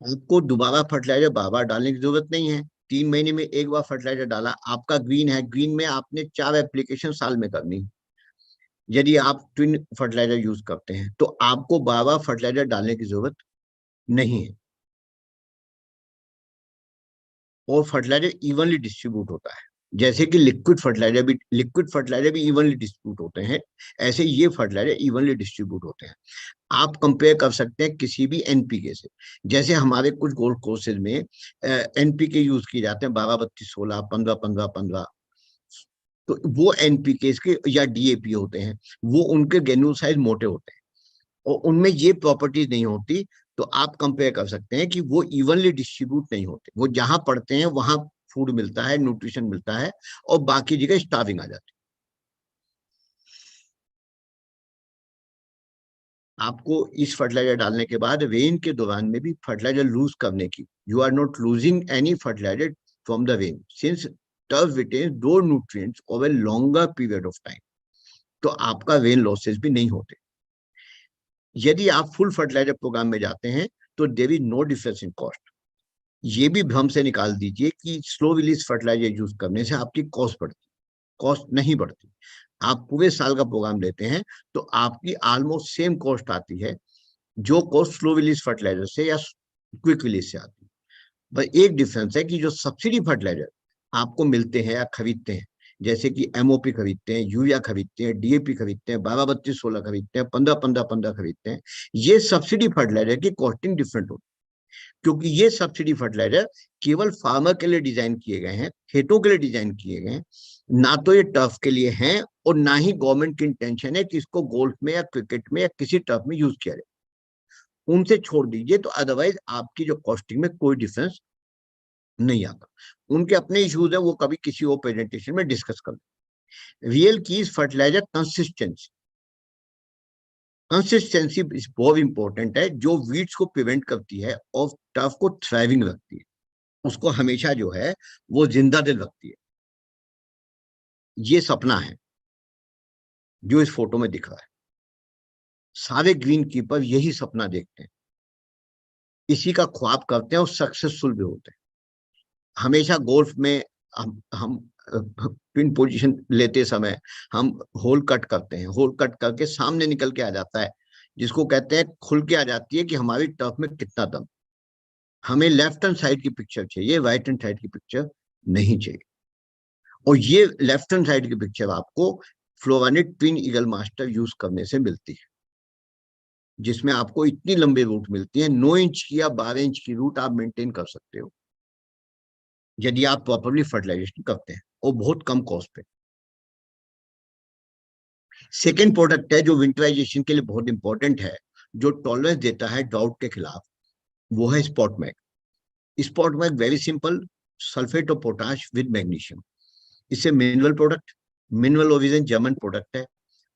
आपको दोबारा फर्टिलाइजर बार बार डालने की जरूरत नहीं है, 3 महीने में एक बार फर्टिलाइजर डाला, आपका ग्रीन है, ग्रीन में आपने 4 एप्लीकेशन साल में करनी। यदि आप ट्विन फर्टिलाइजर यूज करते हैं तो आपको बार बार फर्टिलाइजर डालने की जरूरत नहीं है, और फर्टिलाइजर इवनली डिस्ट्रीब्यूट होता है। जैसे कि लिक्विड फर्टिलाइजर भी इवनली डिस्ट्रीब्यूट होते हैं, ऐसे ये फर्टिलाइजर इवनली डिस्ट्रीब्यूट होते हैं। आप कंपेयर कर सकते हैं किसी भी एनपीके से। जैसे हमारे कुछ गोल्ड कोर्सेज में एनपीके यूज किए जाते हैं, 12-32-16, 15-15-15, तो वो एनपीके के या डीएपी होते हैं, वो उनके ग्रेन्यूल साइज मोटे होते हैं और उनमें ये प्रॉपर्टीज नहीं होती। तो आप कंपेयर कर सकते हैं कि वो इवनली डिस्ट्रीब्यूट नहीं होते, वो जहां पड़ते हैं वहां फूड मिलता है, न्यूट्रिशन मिलता है, और बाकी जगह स्टार्विंग आ जाती है। आपको इस फर्टिलाइजर डालने के बाद रेन के दौरान में भी फर्टिलाइजर लूज करने की, you are not losing any fertiliser from the rain since turf retains the nutrients over longer period of time, तो आपका रेन लॉसेस भी नहीं होते। यदि आप फुल फर्टिलाइजर प्रोग्राम में जाते हैं तो there is no difference in cost. ये भी भ्रम से निकाल दीजिए कि स्लो रिलीज फर्टिलाइजर यूज करने से आपकी कॉस्ट बढ़ती, कॉस्ट नहीं बढ़ती। आप पूरे साल का प्रोग्राम लेते हैं तो आपकी ऑलमोस्ट सेम कॉस्ट आती है जो कॉस्ट स्लो रिलीज फर्टिलाइजर से या क्विक रिलीज से आती है। बस एक डिफरेंस है कि जो सब्सिडी फर्टिलाइजर आपको मिलते हैं या खरीदते हैं, जैसे कि एमओपी खरीदते हैं, यूरिया खरीदते हैं, डीएपी खरीदते हैं, 12-32-16 खरीदते हैं, 15-15-15 खरीदते हैं, ये सब्सिडी फर्टिलाइजर की कॉस्टिंग डिफरेंट होती है, क्योंकि ये सब्सिडी फर्टिलाइजर केवल फार्मर के लिए डिजाइन किए गए हैं, खेतों के लिए डिजाइन किए गए हैं, ना तो ये टर्फ के लिए हैं और ना ही गवर्नमेंट की इंटेंशन है कि इसको गोल्फ में या क्रिकेट में या किसी टर्फ में यूज किया जाए। उनसे छोड़ दीजिए, तो अदरवाइज आपकी जो कॉस्टिंग में कोई डिफरेंस नहीं आता। उनके अपने इश्यूज है, वो कभी किसी और प्रेजेंटेशन में डिस्कस कर लें। रियल की फर्टिलाइजर कंसिस्टेंसी, कंसिस्टेंसी बहुत इंपॉर्टेंट है, जो वीड्स को प्रिवेंट करती है और टर्फ को थ्राइविंग रखती है, उसको हमेशा जो है वो जिंदा दिल रखती है। ये सपना है जो इस फोटो में दिख रहा है, सारे ग्रीन कीपर यही सपना देखते हैं, इसी का ख्वाब करते हैं और सक्सेसफुल भी होते हैं। हमेशा गोल्फ में हम पिन पोजीशन लेते समय हम होल कट करते हैं, होल कट करके सामने निकल के आ जाता है, जिसको कहते हैं खुल के आ जाती है कि हमारी टर्फ में कितना दम। हमें लेफ्ट हैंड साइड की पिक्चर चाहिए, राइट हैंड साइड की पिक्चर नहीं चाहिए। और ये लेफ्ट हैंड साइड की पिक्चर आपको फ्लोरानिड ट्विन ईगल मास्टर यूज करने से मिलती है, जिसमें आपको इतनी लंबी रूट मिलती है, 9 इंच की या 12 इंच की रूट आप मेंटेन कर सकते हो यदि आप प्रॉपरली फर्टिलाइजेशन करते हैं और बहुत कम कॉस्ट पे। सेकेंड प्रोडक्ट है जो विंटराइजेशन के लिए बहुत इंपॉर्टेंट है, जो टॉलरेंस देता है ड्राउट के खिलाफ, वो है spot mag. Spot mag very simple, sulphate of potash with magnesium. इससे mineral product, mineral origin German product है।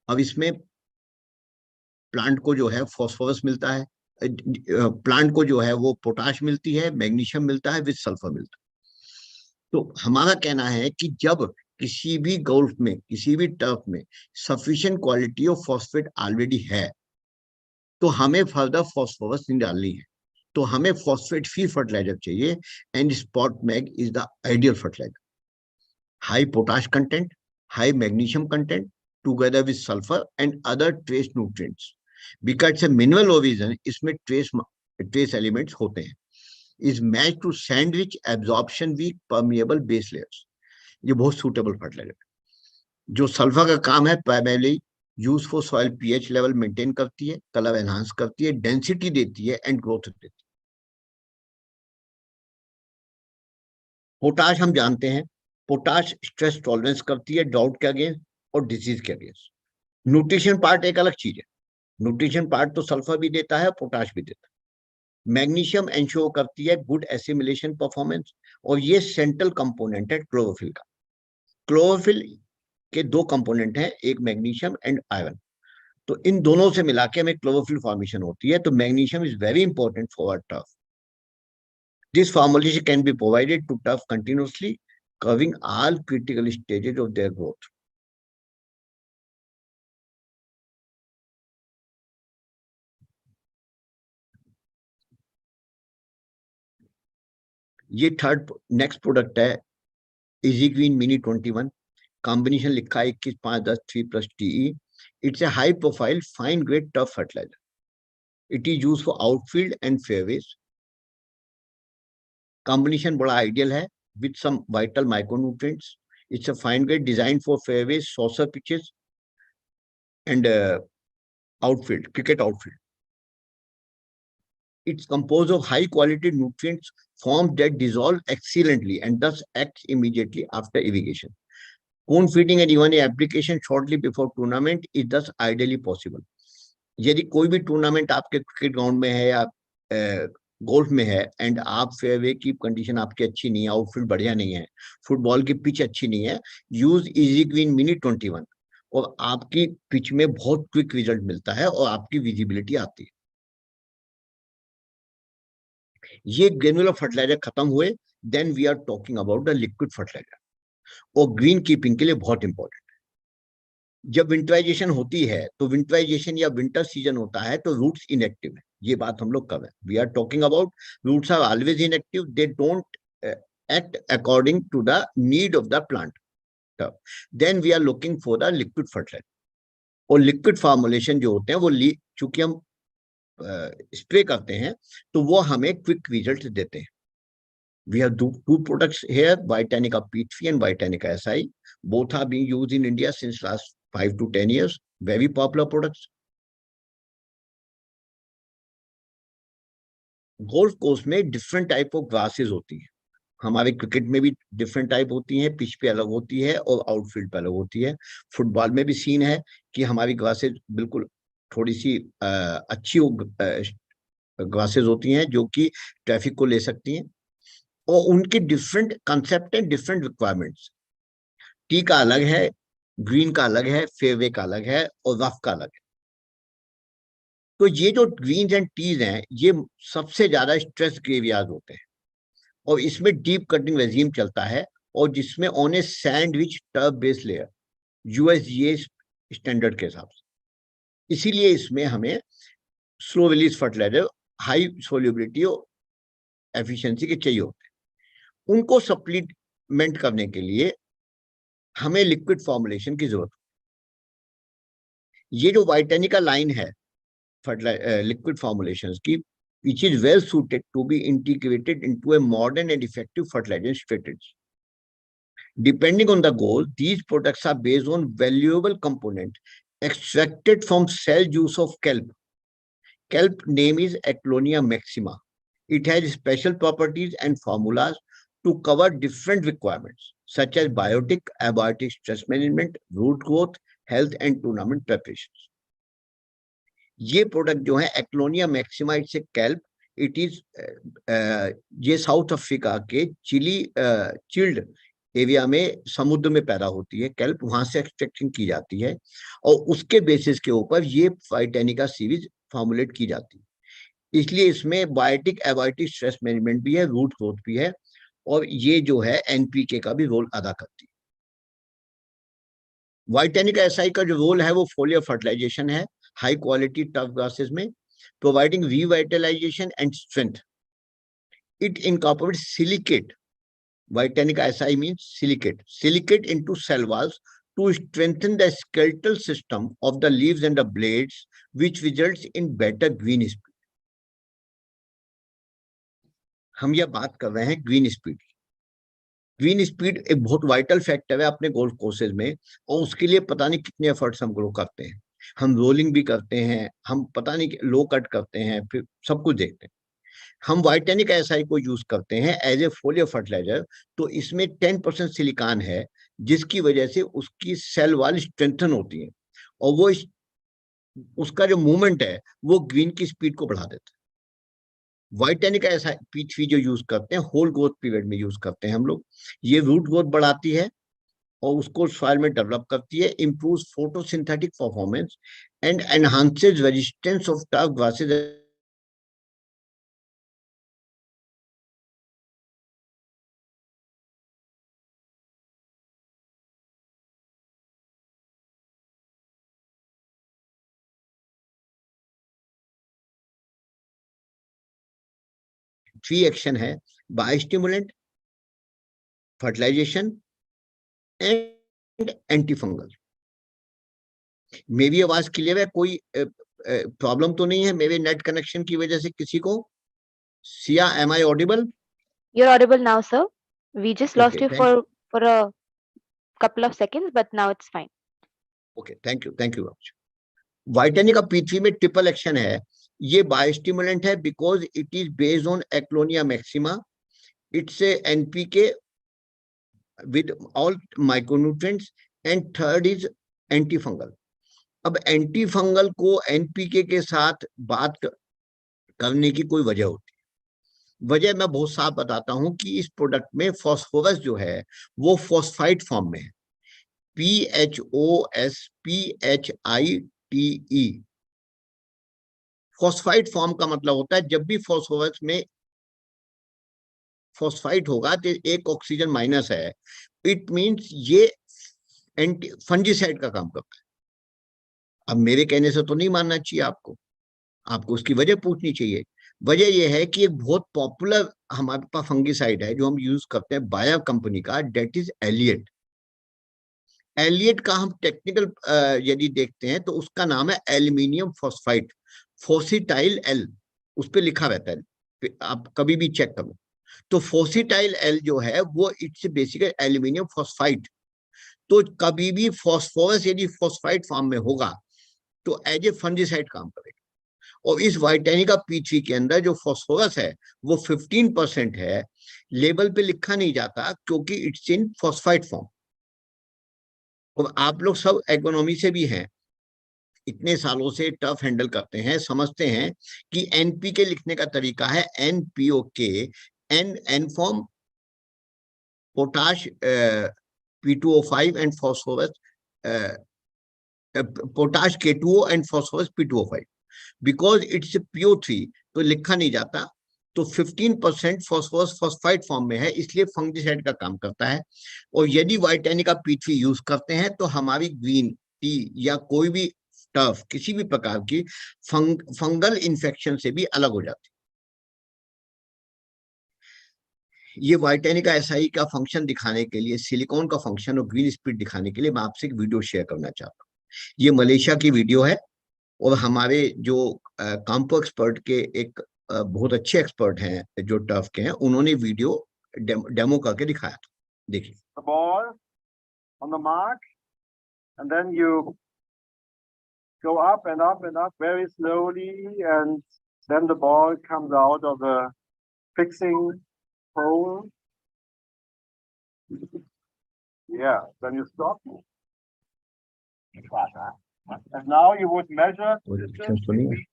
अब इसमें प्लांट को जो है फॉस्फोरस मिलता है, प्लांट को जो है वो पोटाश मिलती है, मैग्नीशियम मिलता है, विद सल्फर मिलता है। तो हमारा कहना है कि जब किसी भी गोल्फ में, किसी भी टर्फ में sufficient quality of phosphate already है, तो हमें फर्दर फॉस्फोरस नहीं डालनी है, तो हमें फॉस्फेट फ्री फर्टिलाइजर चाहिए। And spot mag is the ideal fertiliser, high potash content, high magnesium content together with sulphur and other trace nutrients, because mineral origin इसमें ट्रेस एलिमेंट्स होते हैं, is matched to sandwich absorption weak permeable base layers। ये बहुत सूटेबल फर्टिलाइजर है। जो सल्फर का काम है primarily use for soil pH level maintain करती है, कलर एनहांस करती है, डेंसिटी देती है एंड ग्रोथ देती है। पोटाश हम जानते हैं, पोटाश स्ट्रेस टॉलरेंस करती है ड्राउट के अगेंस्ट और डिजीज के अगेंस्ट। न्यूट्रिशन पार्ट एक अलग चीज है, न्यूट्रिशन पार्ट तो सल्फर भी देता है, पोटाश भी देता है। मैग्नीशियम एंश्योर करती है गुड एसिमिलेशन परफॉर्मेंस, और ये सेंट्रल कंपोनेंट है क्लोरोफिल का। क्लोरोफिल के दो कंपोनेंट हैं, एक मैग्नीशियम एंड आयरन, तो इन दोनों से मिला के हमें क्लोरोफिल फॉर्मेशन होती है। तो magnesium is very important for our turf. This formulation can be provided to turf continuously covering all critical stages of their growth. ये थर्ड नेक्स्ट प्रोडक्ट है इजी ग्रीन मिनी 21। कॉम्बिनेशन लिखा है 21-5-10-3+TE। It's a high profile fine grade turf fertiliser. It is use for outfield and fairways. Combination बड़ा आइडियल है with some vital micronutrients. It's a fine grade design for fairways, saucer pitches and outfield, cricket outfield. It's composed of high quality nutrients forms that dissolve excellently and thus act immediately after irrigation. Cone feeding and even application shortly before tournament is thus ideally possible. यदि कोई भी टूर्नामेंट आपके क्रिकेट ग्राउंड में है या गोल्फ में है एंड आप फेयरवे की कंडीशन आपकी अच्छी नहीं है, आउटफील्ड बढ़िया नहीं है, फुटबॉल की पिच अच्छी नहीं है, यूज इजी ग्रीन मिनी 21 और आपकी पिच में बहुत क्विक रिजल्ट मिलता है और आपकी विजिबिलिटी आती है। ये ग्रेनुलर फर्टिलाइजर खत्म हुए, then we are talking about the liquid fertiliser, और ग्रीन कीपिंग के लिए बहुत इंपॉर्टेंट। जब विंटराइजेशन होती है तो विंटराइजेशन या विंटर सीजन होता है तो रूट्स इनएक्टिव है, ये बात हम लोग कर रहे हैं। We are talking about roots are always inactive, they don't act according to the need of the plant. Then we are looking for the liquid fertilizer. और लिक्विड फॉर्मुलेशन जो होते हैं वो चूंकि हम स्प्रे करते हैं तो वो हमें क्विक रिजल्ट देते हैं। We have two products here, Vitanica P3 and Vitanica SI. Both are being used in India since last 5 to 10 years. Very popular products. Golf course में डिफरेंट टाइप ऑफ ग्रासेस होती हैं। हमारे क्रिकेट में भी डिफरेंट टाइप होती हैं, पिच पे अलग होती है और आउटफील्ड पे अलग होती है। फुटबॉल में भी सीन है कि हमारी ग्रासेस बिल्कुल थोड़ी सी अच्छी ग्रासेस होती हैं जो कि ट्रैफिक को ले सकती हैं, और उनके different concept and different requirements. T का अलग है, ग्रीन का अलग है, फेयरवे का अलग है और रफ का अलग है। तो ये जो ग्रीन एंड टीज हैं ये सबसे ज्यादा स्ट्रेस एरियाज होते हैं, और इसमें डीप कटिंग रेजिम चलता है, और जिसमें on a sandwich turf base layer USGA standard के हिसाब से। इसीलिए इसमें हमें slow release fertiliser high solubility और एफिशिएंसी के चाहिए होते हैं। उनको सप्लीमेंट करने के लिए हमें लिक्विड फॉर्मुलेशन की जरूरत है। ये जो वाइटानिका लाइन है लिक्विड फॉर्मुलेशंस की, which is well suited to be integrated into a modern and effective fertilizer strategy. Depending on the goal, these products are based on valuable component extracted from cell juice of kelp. Kelp name is Aclonia maxima. It has special properties and formulas to cover different requirements such as biotic, abiotic stress management, root growth, health and tournament preparations. ये प्रोडक्ट जो है Ecklonia maxima, it's a kelp, it is ये साउथ अफ्रीका के चिली चिल्ड एरिया में समुद्र में पैदा होती है कैल्प, वहां से एक्सट्रैक्शन की जाती है और उसके बेसिस के ऊपर ये वाइटानिका सीरीज फॉर्मुलेट की जाती है। इसलिए इसमें बायोटिक एबायोटिक स्ट्रेस मैनेजमेंट भी है, रूट ग्रोथ भी है, और ये जो है एनपीके का भी रोल अदा करती है। वाइटानिका एसआई का जो रोल है वो फोलियर फर्टिलाइजेशन है हाई क्वालिटी टफ ग्रासेस में, providing revitalisation and strength. It incorporates silicate. Vitanica SI means silicate into cell walls to strengthen the skeletal system of the leaves and the blades, which results in better green speed. हम यह बात कर रहे हैं ग्रीन स्पीड। ग्रीन स्पीड एक बहुत वाइटल फैक्टर है अपने गोल्फ कोर्सेज में, और उसके लिए पता नहीं कितने एफर्ट्स हम ग्रो करते हैं। हम रोलिंग भी करते हैं, हम पता नहीं लो कट करते हैं, फिर सब कुछ देखते हैं। हम वाइटानिक एसआई को यूज करते हैं एज ए फोलियर फर्टिलाइजर, तो इसमें 10% सिलिकॉन है जिसकी वजह से उसकी सेल वॉल स्ट्रेंथन होती है, और वो उसका जो मूवमेंट है वो ग्रीन की स्पीड को बढ़ा देता है। वाइटानिक एसआई P3 जो यूज करते हैं होल ग्रोथ पीरियड में यूज करते हैं हम लोग, ये रूट ग्रोथ बढ़ाती है और उसको सॉइल में डेवलप करती है, improves photosynthetic performance and enhances resistance of tough grasses. Three action है, biostimulant, fertilisation and anti fungal. मेरी आवाज क्लियर है? कोई प्रॉब्लम तो नहीं है मेरे नेट कनेक्शन की वजह से किसी को? Siya, am I audible? You're audible now, sir. We just lost Okay, you for a couple of seconds, but now it's fine. Okay, thank you very much. वाइटानिका P3 में ट्रिपल एक्शन है। ये बायोस्टिमुलेंट है because it is based on Ecklonia maxima, it's a NPK with all micronutrients, and third is anti fungal. अब एंटी फंगल को एनपीके के साथ बात करने की कोई वजह होती है। वजह मैं बहुत साफ बताता हूं कि इस प्रोडक्ट में फॉस्फोरस जो है वो फॉस्फाइड फॉर्म में है। PHOSPHITE। फॉस्फाइट फॉर्म का मतलब होता है जब भी फॉस्फोरस में फॉस्फाइट होगा तो एक ऑक्सीजन माइनस है, इट मींस ये एंटी फंजीसाइड का काम करता है। अब मेरे कहने से तो नहीं मानना चाहिए आपको, आपको उसकी वजह पूछनी चाहिए। वजह यह है कि एक बहुत पॉपुलर हमारे पास फंगीसाइड है जो हम यूज करते हैं बायर कंपनी का, डेट इज एलियट। एलियट का हम टेक्निकल यदि देखते हैं तो उसका नाम है एल्यूमिनियम फॉस्फाइट, फोसिटाइल एल, उस पर लिखा रहता है, आप कभी भी चेक करो। तो फोसिटाइल एल जो है वो इट्स बेसिकली एल्यूमिनियम फॉस्फाइट। तो कभी भी फॉस्फोरस यदि फॉस्फाइट फॉर्म में होगा तो एज ए फंजीसाइड काम करेगा। और इस वाइटेनिका P3 के अंदर जो फॉस्फोरस है वो 15% है, लेबल पे लिखा नहीं जाता क्योंकि इट्स इन फॉस्फाइड फॉर्म। और आप लोग सब एग्रोनॉमी से भी हैं, इतने सालों से टफ हैंडल करते हैं, समझते हैं कि NPK लिखने का तरीका है NPOK, N form potash P2O5 and phosphorus potash K2O and phosphorus P2O5, because it's PO3 तो लिखा नहीं जाता। तो 15% फॉस्फोरस फॉस्फाइड फॉर्म में है, इसलिए फंगिसाइड का काम करता है। और यदि वाइटेनिका P3 यूज करते हैं तो हमारी ग्रीन टी या कोई भी टफ किसी भी प्रकार की फंगल इन्फेक्शन से भी अलग हो जाती है। ये वाइटेनिका SI का फंक्शन दिखाने के लिए, सिलिकॉन का फंक्शन और ग्रीन स्पीड दिखाने के लिए मैं आपसे एक वीडियो शेयर करना चाहता हूँ। ये मलेशिया की वीडियो है और हमारे जो काम्पो एक्सपर्ट के एक बहुत अच्छे एक्सपर्ट हैं जो टफ के हैं, उन्होंने वीडियो डेमो करके दिखाया था। देखिए। The ball on the mark, and then you go up and up and up very slowly, and then the ball comes out of the fixing hole. Yeah, then you stop. And now you would measure distance between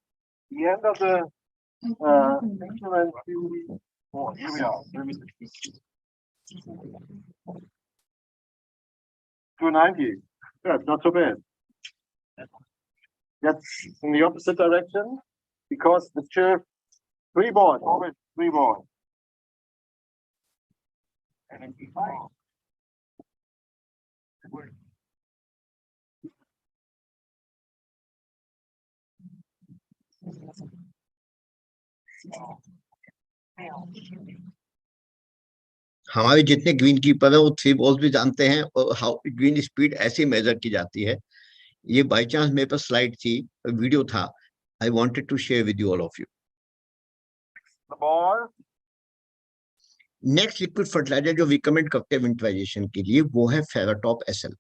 the end of the instrument to, oh, here we are. 290. Yeah, it's not so bad. That's in the opposite direction because the chip 3 balls, always 3 balls. हमारे जितने ग्रीन कीपर है वो 3 बॉल्स भी जानते हैं और हाउ ग्रीन स्पीड ऐसे मेजर की जाती है। ये बाय चांस मेरे पास स्लाइड थी, वीडियो था, I wanted to share with you all of you. Next liquid fertiliser जो रिकमेंड करते हैं विंटराइजेशन के लिए वो है Ferratop SL।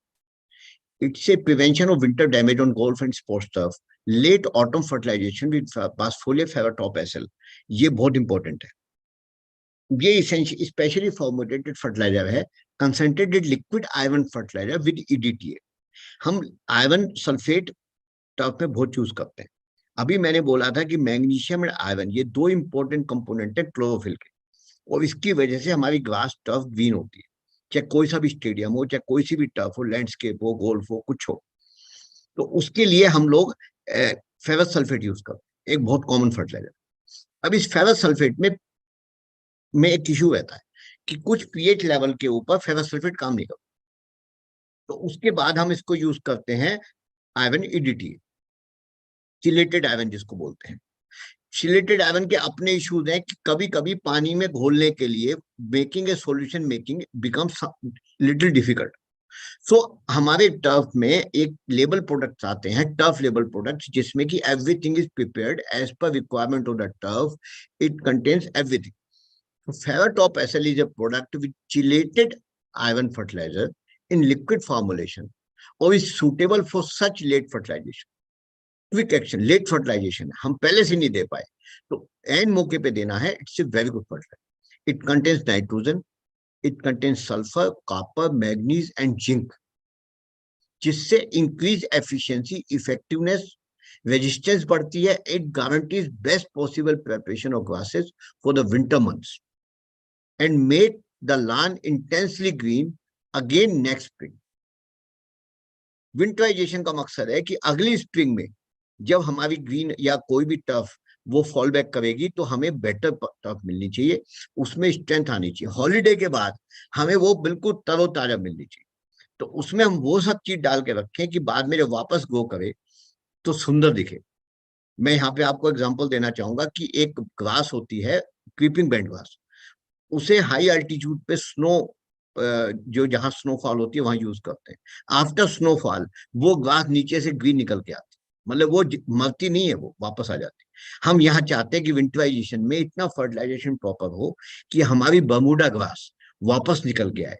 It's a prevention of winter damage on golf and sports turf, late autumn fertilisation with Basfoliar Ferratop SL। ये बहुत इंपॉर्टेंट है। ये स्पेशली फॉर्मुलेटेड फर्टिलाइजर है, concentrated liquid iron fertiliser with EDTA। हम आयरन सल्फेट टर्फ में बहुत चूज करते हैं। अभी मैंने बोला था कि मैग्नीशियम एंड आयरन ये 2 इंपॉर्टेंट कंपोनेंट है क्लोरोफिल के, और इसकी वजह से हमारी ग्रास टर्फ ग्रीन होती है, चाहे कोई सा भी स्टेडियम हो, चाहे कोई सी भी टर्फ हो, लैंडस्केप हो, गोल्फ हो, कुछ हो। तो उसके लिए हम लोग फेरस सल्फेट यूज करते हैं, एक बहुत कॉमन फर्टिलाइजर। अब इस फेरस सल्फेट में एक इशू रहता है कि कुछ pH लेवल के ऊपर फेरस सल्फेट काम नहीं करता, तो उसके बाद हम इसको यूज करते हैं आयरन EDTA, चिलेटेड आयरन जिसको बोलते हैं। चिलेटेड आयरन के अपने इश्यूज हैं कि कभी कभी पानी में घोलने के लिए making a solution making becomes little difficult. So हमारे टर्फ में एक लेबल प्रोडक्ट्स आते हैं, टर्फ लेबल प्रोडक्ट्स, जिसमें कि everything is prepared as per requirement of the turf, it contains everything. Ferratop SL is a product with chelated iron fertilizer in liquid formulation or is suitable for such late fertilization. Quick action, late fertilisation हम पहले से नहीं दे पाए तो एन मौके पे देना है, it's a very good fertiliser. It contains nitrogen, it contains sulphur, copper, manganese and zinc, जिससे इंक्रीज एफिशिएंसी, इफेक्टिवनेस, रेजिस्टेंस बढ़ती है। It guarantees best possible preparation of grasses for the winter months and make the lawn intensely green again next spring. Winterisation का मकसद है कि अगली स्प्रिंग में जब हमारी ग्रीन या कोई भी टर्फ वो फॉल बैक करेगी तो हमें बेटर टर्फ मिलनी चाहिए, उसमें स्ट्रेंथ आनी चाहिए। हॉलीडे के बाद हमें वो बिल्कुल तरोताजा मिलनी चाहिए। तो उसमें हम वो सब चीज डाल के रखें कि बाद में जब वापस ग्रो करे तो सुंदर दिखे। मैं यहाँ पे आपको एग्जांपल देना चाहूंगा कि एक ग्रास होती है क्रीपिंग बैंड ग्रास, उसे हाई अल्टीट्यूड पे स्नो जो जहां स्नोफॉल होती है वहां यूज करते हैं। आफ्टर स्नोफॉल वो ग्रास नीचे से ग्रीन निकल के आती, मतलब वो मरती नहीं है, वो वापस आ जाती। हम यहाँ चाहते हैं कि विंटराइजेशन में इतना फर्टिलाइजेशन प्रॉपर हो कि हमारी बर्मुडा ग्रास वापस निकल के आए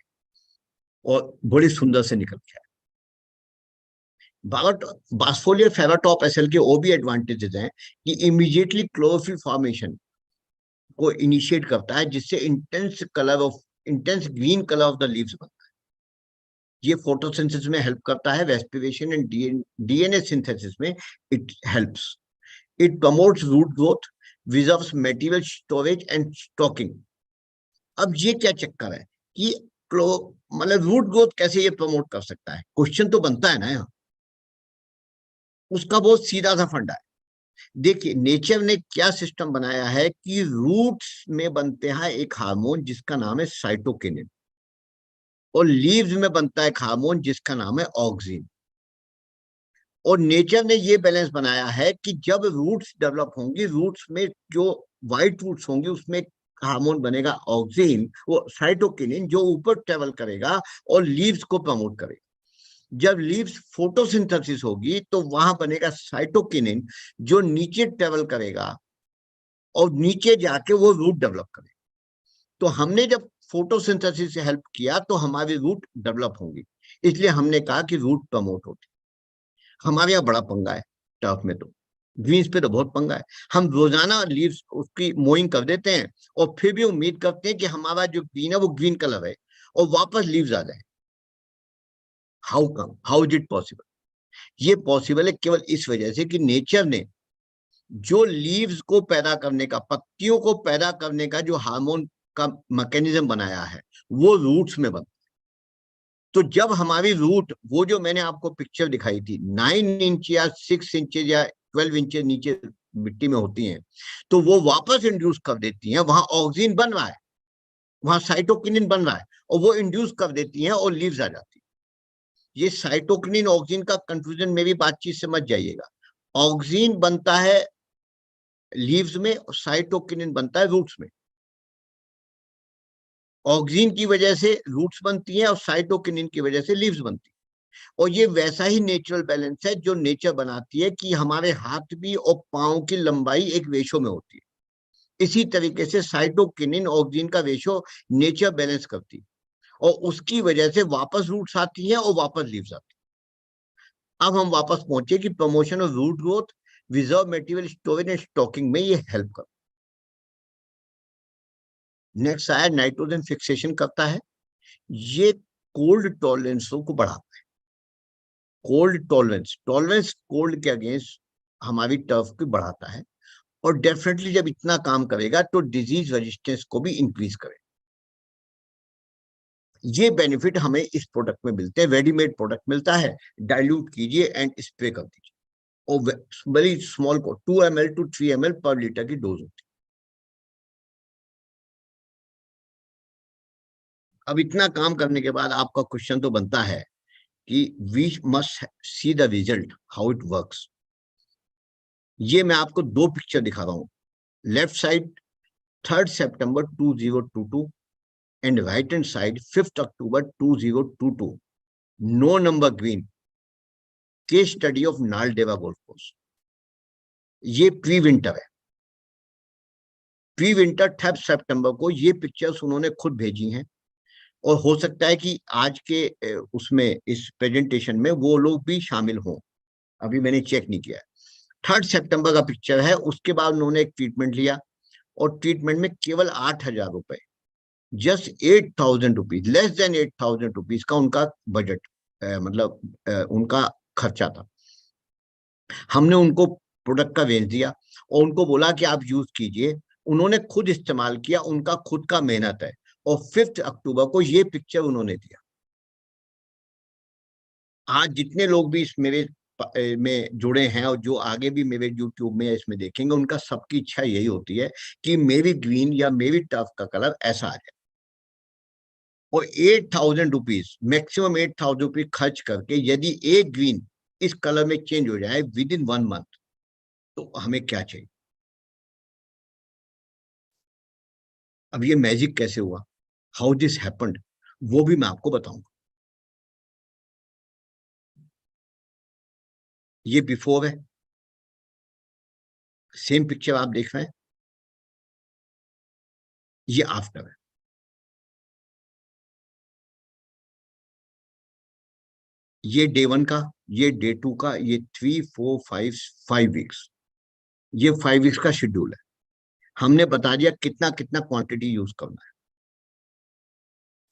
और बड़ी सुंदर से निकल के आए। बासफोलियर फेराटॉप एसएल के वो भी एडवांटेजेस हैं कि इमीडिएटली क्लोरोफिल फॉर्मेशन को इनिशिएट करता है, जिससे intense green colour of the leaves बनता है। ये फोटोसिंथेसिस में हेल्प करता है, रेस्पिरेशन एंड डीएनए सिंथेसिस में it helps. It promotes root growth, reserves material storage and stocking. अब ये क्या चक्कर है कि मतलब रूट ग्रोथ कैसे ये प्रमोट कर सकता है, क्वेश्चन तो बनता है ना यहाँ। उसका बहुत सीधा सा फंडा है। देखिए नेचर ने क्या सिस्टम बनाया है कि रूट्स में बनते हैं एक हार्मोन जिसका नाम है साइटोकिनिन, और लीव्स में बनता है एक हार्मोन जिसका नाम है ऑक्सिन। और नेचर ने ये बैलेंस बनाया है कि जब रूट्स डेवलप होंगी, रूट्स में जो व्हाइट रूट्स होंगी उसमें हार्मोन बनेगा ऑक्सिन, वो साइटोकिनिन, जो ऊपर ट्रेवल करेगा और लीव्स को प्रमोट करेगा। जब लीव्स फोटोसिंथेसिस होगी तो वहां बनेगा साइटोकिनिन जो नीचे ट्रेवल करेगा और नीचे जाके वो रूट डेवलप करेगा। तो हमने जब फोटोसिंथेसिस से हेल्प किया तो हमारी रूट डेवलप होंगी, इसलिए हमने कहा कि रूट प्रमोट होती। हमारे यहाँ बड़ा पंगा है टर्फ में, तो ग्रीन्स पे तो बहुत पंगा है। हम रोजाना लीव्स उसकी मोइंग कर देते हैं और फिर भी उम्मीद करते हैं कि हमारा जो ग्रीन है वो ग्रीन कलर है और वापस लीव्स आ जाए। How is it possible? ये पॉसिबल है केवल इस वजह से कि नेचर ने जो लीव्स को पैदा करने का, पत्तियों को पैदा करने का जो हार्मोन का मैकेनिज्म बनाया है वो रूट्स में बनता है। तो जब हमारी रूट, वो जो मैंने आपको पिक्चर दिखाई थी 9 इंच या 6 इंच या 12 इंच नीचे मिट्टी में होती हैं, तो वो वापस इंड्यूस कर देती हैं, वहां ऑक्सिन बन रहा है, वहां साइटोकिनिन बन रहा है, और वो इंड्यूस कर देती हैं और लीव्स आ जाती है। ये साइटोकिनिन ऑक्सिन का कंफ्यूजन मेरी बातचीत से मत जाइएगा। ऑक्सिन बनता है लीव्स में और साइटोकिनिन बनता है रूट्स में। ऑक्सिन की वजह से रूट्स बनती हैं और साइटोकिनिन की वजह से लीव्स बनती हैं। और ये वैसा ही नेचुरल बैलेंस है जो नेचर बनाती है कि हमारे हाथ भी और पांव की लंबाई एक रेशो में होती है। इसी तरीके से साइटोकिनिन ऑक्सिन का रेशो नेचर बैलेंस करती है, और उसकी वजह से वापस रूट्स आती हैं और वापस लीव्स आती हैं। अब हम वापस पहुंचे कि promotion of root growth, reserve material storage and stocking में ये हेल्प करता है। नेक्स्ट आया नाइट्रोजन फिक्सेशन करता है। ये कोल्ड टॉलरेंस को बढ़ाता है। कोल्ड टॉलरेंस कोल्ड के अगेंस्ट हमारी टर्फ को बढ़ाता है, और डेफिनेटली जब इतना काम करेगा तो डिजीज रेजिस्टेंस को भी इंक्रीज करेगा। ये बेनिफिट हमें इस प्रोडक्ट में मिलते हैं, रेडीमेड प्रोडक्ट मिलता है, डाइल्यूट कीजिए एंड स्प्रे कर दीजिए, और वेरी स्मॉल को 2 ml to 3 ml पर लीटर की डोज होती है। अब इतना काम करने के बाद आपका क्वेश्चन तो बनता है कि we must see the result, how it works. ये मैं आपको 2 पिक्चर दिखा रहा हूं। लेफ्ट साइड 3 सितंबर 2022 एंड राइट हैंड साइड 5 अक्टूबर 2022, no number green, case study of Naldehra golf course. ये प्री विंटर है। प्री विंटर 3 सितंबर को ये पिक्चर्स उन्होंने खुद भेजी हैं, और हो सकता है कि आज के उसमें इस प्रेजेंटेशन में वो लोग भी शामिल हों, अभी मैंने चेक नहीं किया। 3 सितंबर का पिक्चर है। उसके बाद उन्होंने एक ट्रीटमेंट लिया, और ट्रीटमेंट में केवल 8,000 रुपए, just 8,000 rupees, less than 8,000 rupees का उनका बजट, मतलब उनका खर्चा था। हमने उनको प्रोडक्ट का रेंज दिया और उनको बोला कि आप यूज कीजिए। उन्होंने खुद इस्तेमाल किया, उनका खुद का मेहनत है, और 5 अक्टूबर को ये पिक्चर उन्होंने दिया। आज जितने लोग भी इस मेरे में जुड़े हैं और जो आगे भी मेरे यूट्यूब में इसमें देखेंगे, उनका सबकी इच्छा यही होती है कि मेरी ग्रीन या मेरी टर्फ का कलर ऐसा आ जाए। और 8,000 रुपीज, मैक्सिमम 8,000 रुपीज खर्च करके यदि एक ग्रीन इस कलर में चेंज हो जाए विद इन 1 मंथ, तो हमें क्या चाहिए। अब ये मैजिक कैसे हुआ, हाउ दिस हैपेंड, वो भी मैं आपको बताऊंगा। ये बिफोर है, सेम पिक्चर आप देख रहे हैं, ये आफ्टर है। ये डे 1 का, ये डे 2 का, ये 3, 4, 5 वीक्स, ये 5 वीक्स का शेड्यूल है। हमने बता दिया कितना कितना क्वांटिटी यूज करना है,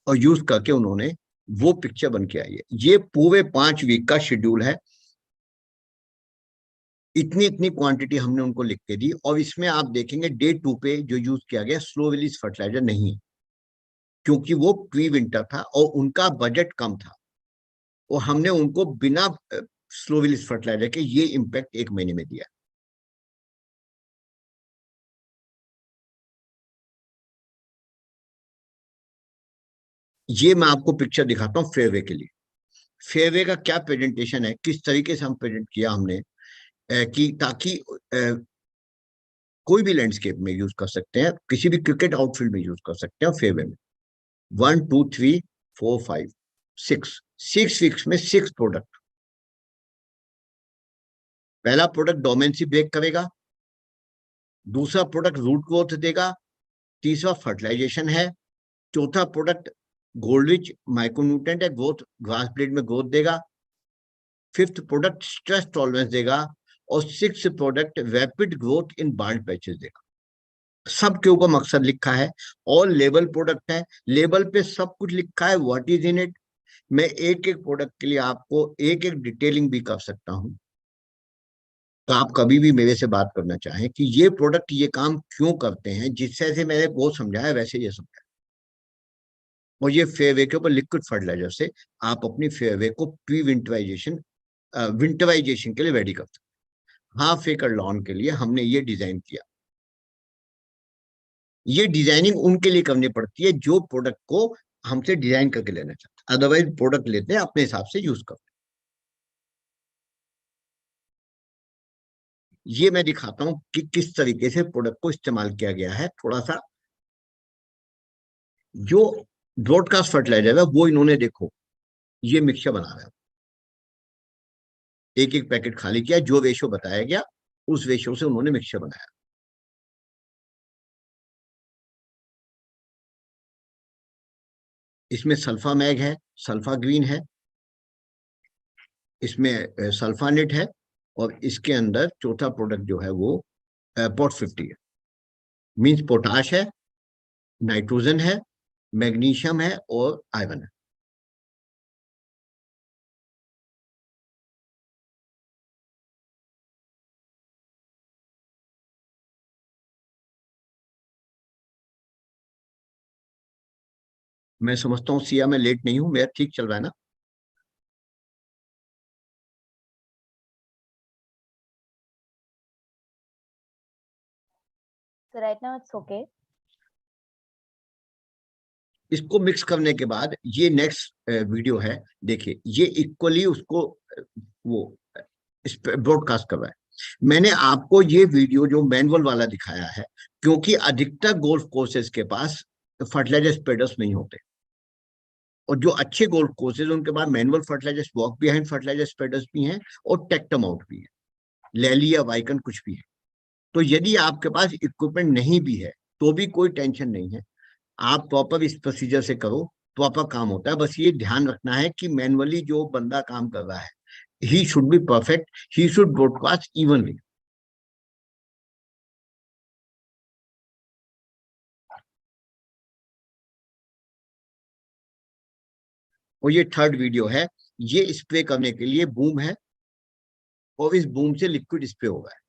और यूज करके उन्होंने वो पिक्चर बन के आई है। ये पूरे 5 वीक का शेड्यूल है, इतनी इतनी क्वांटिटी हमने उनको लिख के दी। और इसमें आप देखेंगे डे 2 पे जो यूज किया गया स्लो रिलीज फर्टिलाइजर नहीं है, क्योंकि वो प्री विंटर था और उनका बजट कम था, और हमने उनको बिना स्लो रिलीज फर्टिलाइजर के ये इम्पैक्ट 1 महीने में दिया। ये मैं आपको पिक्चर दिखाता हूँ फेयरवे के लिए। फेयरवे का क्या प्रेजेंटेशन है, किस तरीके से हम प्रेजेंट किया हमने, कि ताकि कोई भी लैंडस्केप में यूज कर सकते हैं, किसी भी क्रिकेट आउटफील्ड में यूज कर सकते हैं फेयरवे में। 1, 2, 3, 4, 5, 6, 6 वीक्स में 6 प्रोडक्ट। पहला प्रोडक्ट डोमेंसी ब्रेक करेगा, दूसरा प्रोडक्ट रूट ग्रोथ देगा, तीसरा फर्टिलाइजेशन है, चौथा प्रोडक्ट गोल्ड रिच माइक्रोन्यूट्रेंट है, ग्रोथ ग्रास ब्लेड में ग्रोथ देगा, फिफ्थ प्रोडक्ट स्ट्रेस टॉलरेंस देगा, और six product rapid growth in bald patches देगा। सबके ऊपर मकसद लिखा है, ऑल लेबल प्रोडक्ट है, लेबल पे सब कुछ लिखा है, व्हाट इज इन इट। मैं एक एक प्रोडक्ट के लिए आपको एक एक डिटेलिंग भी कर सकता हूं, तो आप कभी भी मेरे से बात करना चाहें कि ये प्रोडक्ट ये काम क्यों करते हैं, जिससे से मैंने वो समझाया वैसे ये समझाया। और ये फेयरवे के ऊपर लिक्विड फर्टिलाइजर से आप अपनी फेयरवे को प्री विंटराइजेशन विंटराइजेशन के लिए रेडी कर सकते हैं। हाफ एकड़ लॉन के लिए हमने ये डिजाइन किया। ये डिजाइनिंग उनके लिए करनी पड़ती है जो प्रोडक्ट को हमसे डिजाइन करके लेना चाहते हैं, अदरवाइज प्रोडक्ट लेते हैं अपने हिसाब से यूज करते हैं। ये मैं दिखाता हूं कि किस तरीके से प्रोडक्ट को इस्तेमाल किया गया है थोड़ा सा। जो ब्रॉडकास्ट फर्टिलाइजर है वो इन्होंने देखो ये मिक्सचर बना रहा है, एक एक पैकेट खाली किया, जो रेशो बताया गया उस रेशो से उन्होंने मिक्सचर बनाया। इसमें सल्फा मैग है, सल्फा ग्रीन है, इसमें सल्फानेट है, और इसके अंदर चौथा प्रोडक्ट जो है वो पॉट 50 है। मीन्स पोटाश है, नाइट्रोजन है, मैग्नीशियम है और आयरन है। मैं समझता हूँ सिया मैं लेट नहीं हूं, मेरा ठीक चल रहा है ना। So right now it's okay. इसको मिक्स करने के बाद ये नेक्स्ट वीडियो है, देखिए ये इक्वली उसको वो ब्रॉडकास्ट कर रहा है। मैंने आपको ये वीडियो जो मैनुअल वाला दिखाया है, क्योंकि अधिकतर गोल्फ कोर्सेज के पास फर्टिलाइजर स्प्रेडर्स नहीं होते, और जो अच्छे गोल्फ कोर्सेज उनके पास manual fertiliser walk behind fertiliser spreaders भी हैं और टेक्टम आउट भी है, लैली या वाइकन कुछ भी है। तो यदि आपके पास इक्विपमेंट नहीं भी है तो भी कोई टेंशन नहीं है, आप प्रॉपर इस प्रोसीजर से करो, प्रॉपर काम होता है। बस ये ध्यान रखना है कि मैनुअली जो बंदा काम कर रहा है he should be perfect, he should broadcast evenly. और ये थर्ड वीडियो है, ये स्प्रे करने के लिए बूम है, और इस बूम से लिक्विड स्प्रे होगा।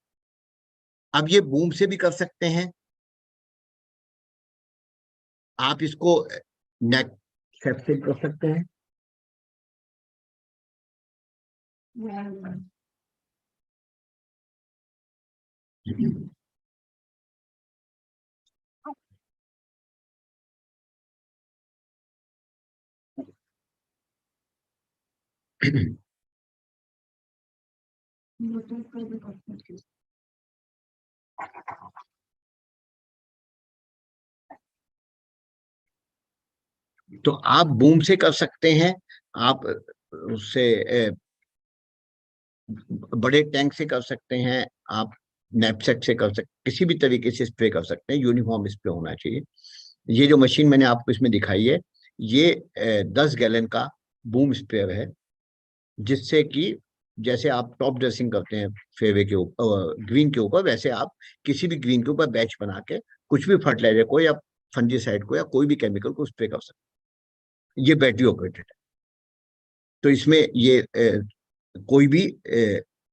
अब ये बूम से भी कर सकते हैं, आप इसको नेक सेप से कर सकते हैं, तो आप बूम से कर सकते हैं, आप उससे बड़े टैंक से कर सकते हैं, आप नैपसेक से कर सकते, किसी भी तरीके से स्प्रे कर सकते हैं, यूनिफॉर्म स्प्रे होना चाहिए। ये जो मशीन मैंने आपको इसमें दिखाई है, ये 10 गैलन का बूम स्प्रेयर है, जिससे कि जैसे आप टॉप ड्रेसिंग करते हैं फेवे के ऊपर, ग्रीन के ऊपर, वैसे आप किसी भी ग्रीन के ऊपर बैच बना के कुछ भी फर्टिलाइजर को या फंजीसाइड को या कोई भी केमिकल को स्प्रे कर सकते हैं। ये बैटरी ऑपरेटेड है, तो इसमें ये कोई भी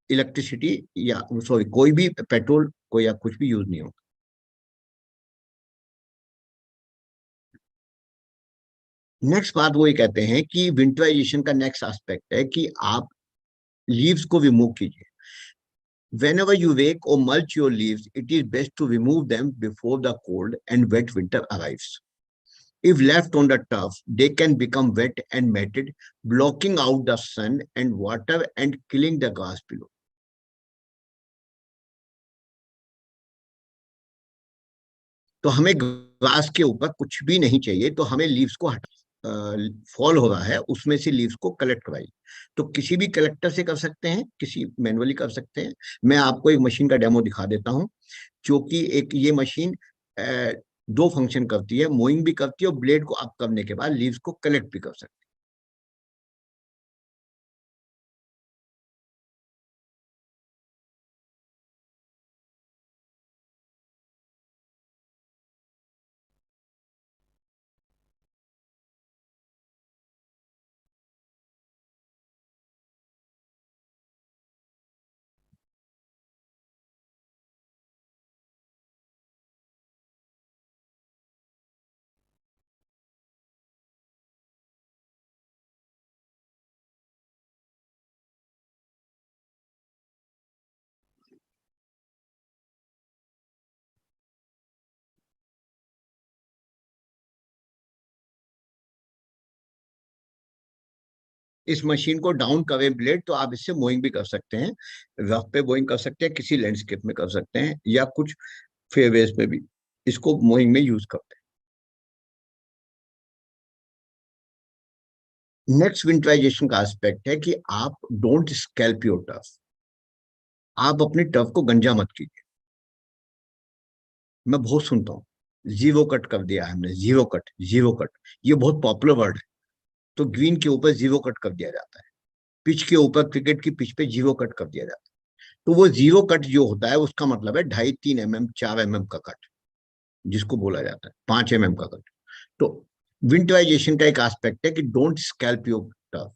इलेक्ट्रिसिटी या सॉरी कोई भी पेट्रोल को या कुछ भी यूज नहीं होगा। नेक्स्ट बात वो ये कहते हैं कि विंटराइजेशन का नेक्स्ट एस्पेक्ट है कि आप लीव्स को रिमूव कीजिए। Whenever you rake or mulch your leaves, it is best to remove them before the cold and wet winter arrives. If left on the turf, they can become wet and matted, blocking out the sun and water and killing the grass below. तो हमें ग्रास के ऊपर कुछ भी नहीं चाहिए, तो हमें लीव्स को हटा, फॉल हो रहा है उसमें से लीव्स को कलेक्ट कराइए। तो किसी भी कलेक्टर से कर सकते हैं, किसी मैनुअली कर सकते हैं। मैं आपको एक मशीन का डेमो दिखा देता हूं, जो कि एक ये मशीन दो फंक्शन करती है, मोइंग भी करती है और ब्लेड को अप करने के बाद लीव्स को कलेक्ट भी कर सकते हैं। इस मशीन को डाउन करें ब्लेड, तो आप इससे मोइंग भी कर सकते हैं, रफ पे मोइंग कर सकते हैं, किसी लैंडस्केप में कर सकते हैं, या कुछ फेयरवेज में भी इसको मोइंग में यूज करते हैं। नेक्स्ट विंटराइजेशन का एस्पेक्ट है कि आप डोंट स्कैल्प योर टर्फ। आप अपनी टर्फ को गंजा मत कीजिए। मैं बहुत सुनता हूँ, जीरो कट कर दिया है हमने, जीरो कट, जीरो कट, ये बहुत पॉपुलर वर्ड है। तो ग्रीन के ऊपर जीरो कट कर दिया जाता है, पिच के ऊपर, क्रिकेट की पिच पे जीरो कट कर दिया जाता है। तो वो जीरो कट जो होता है उसका मतलब है 2.5-3 mm 4 mm का कट, जिसको बोला जाता है 5 mm का कट। तो विंटराइजेशन का एक एस्पेक्ट है कि don't scalp your turf.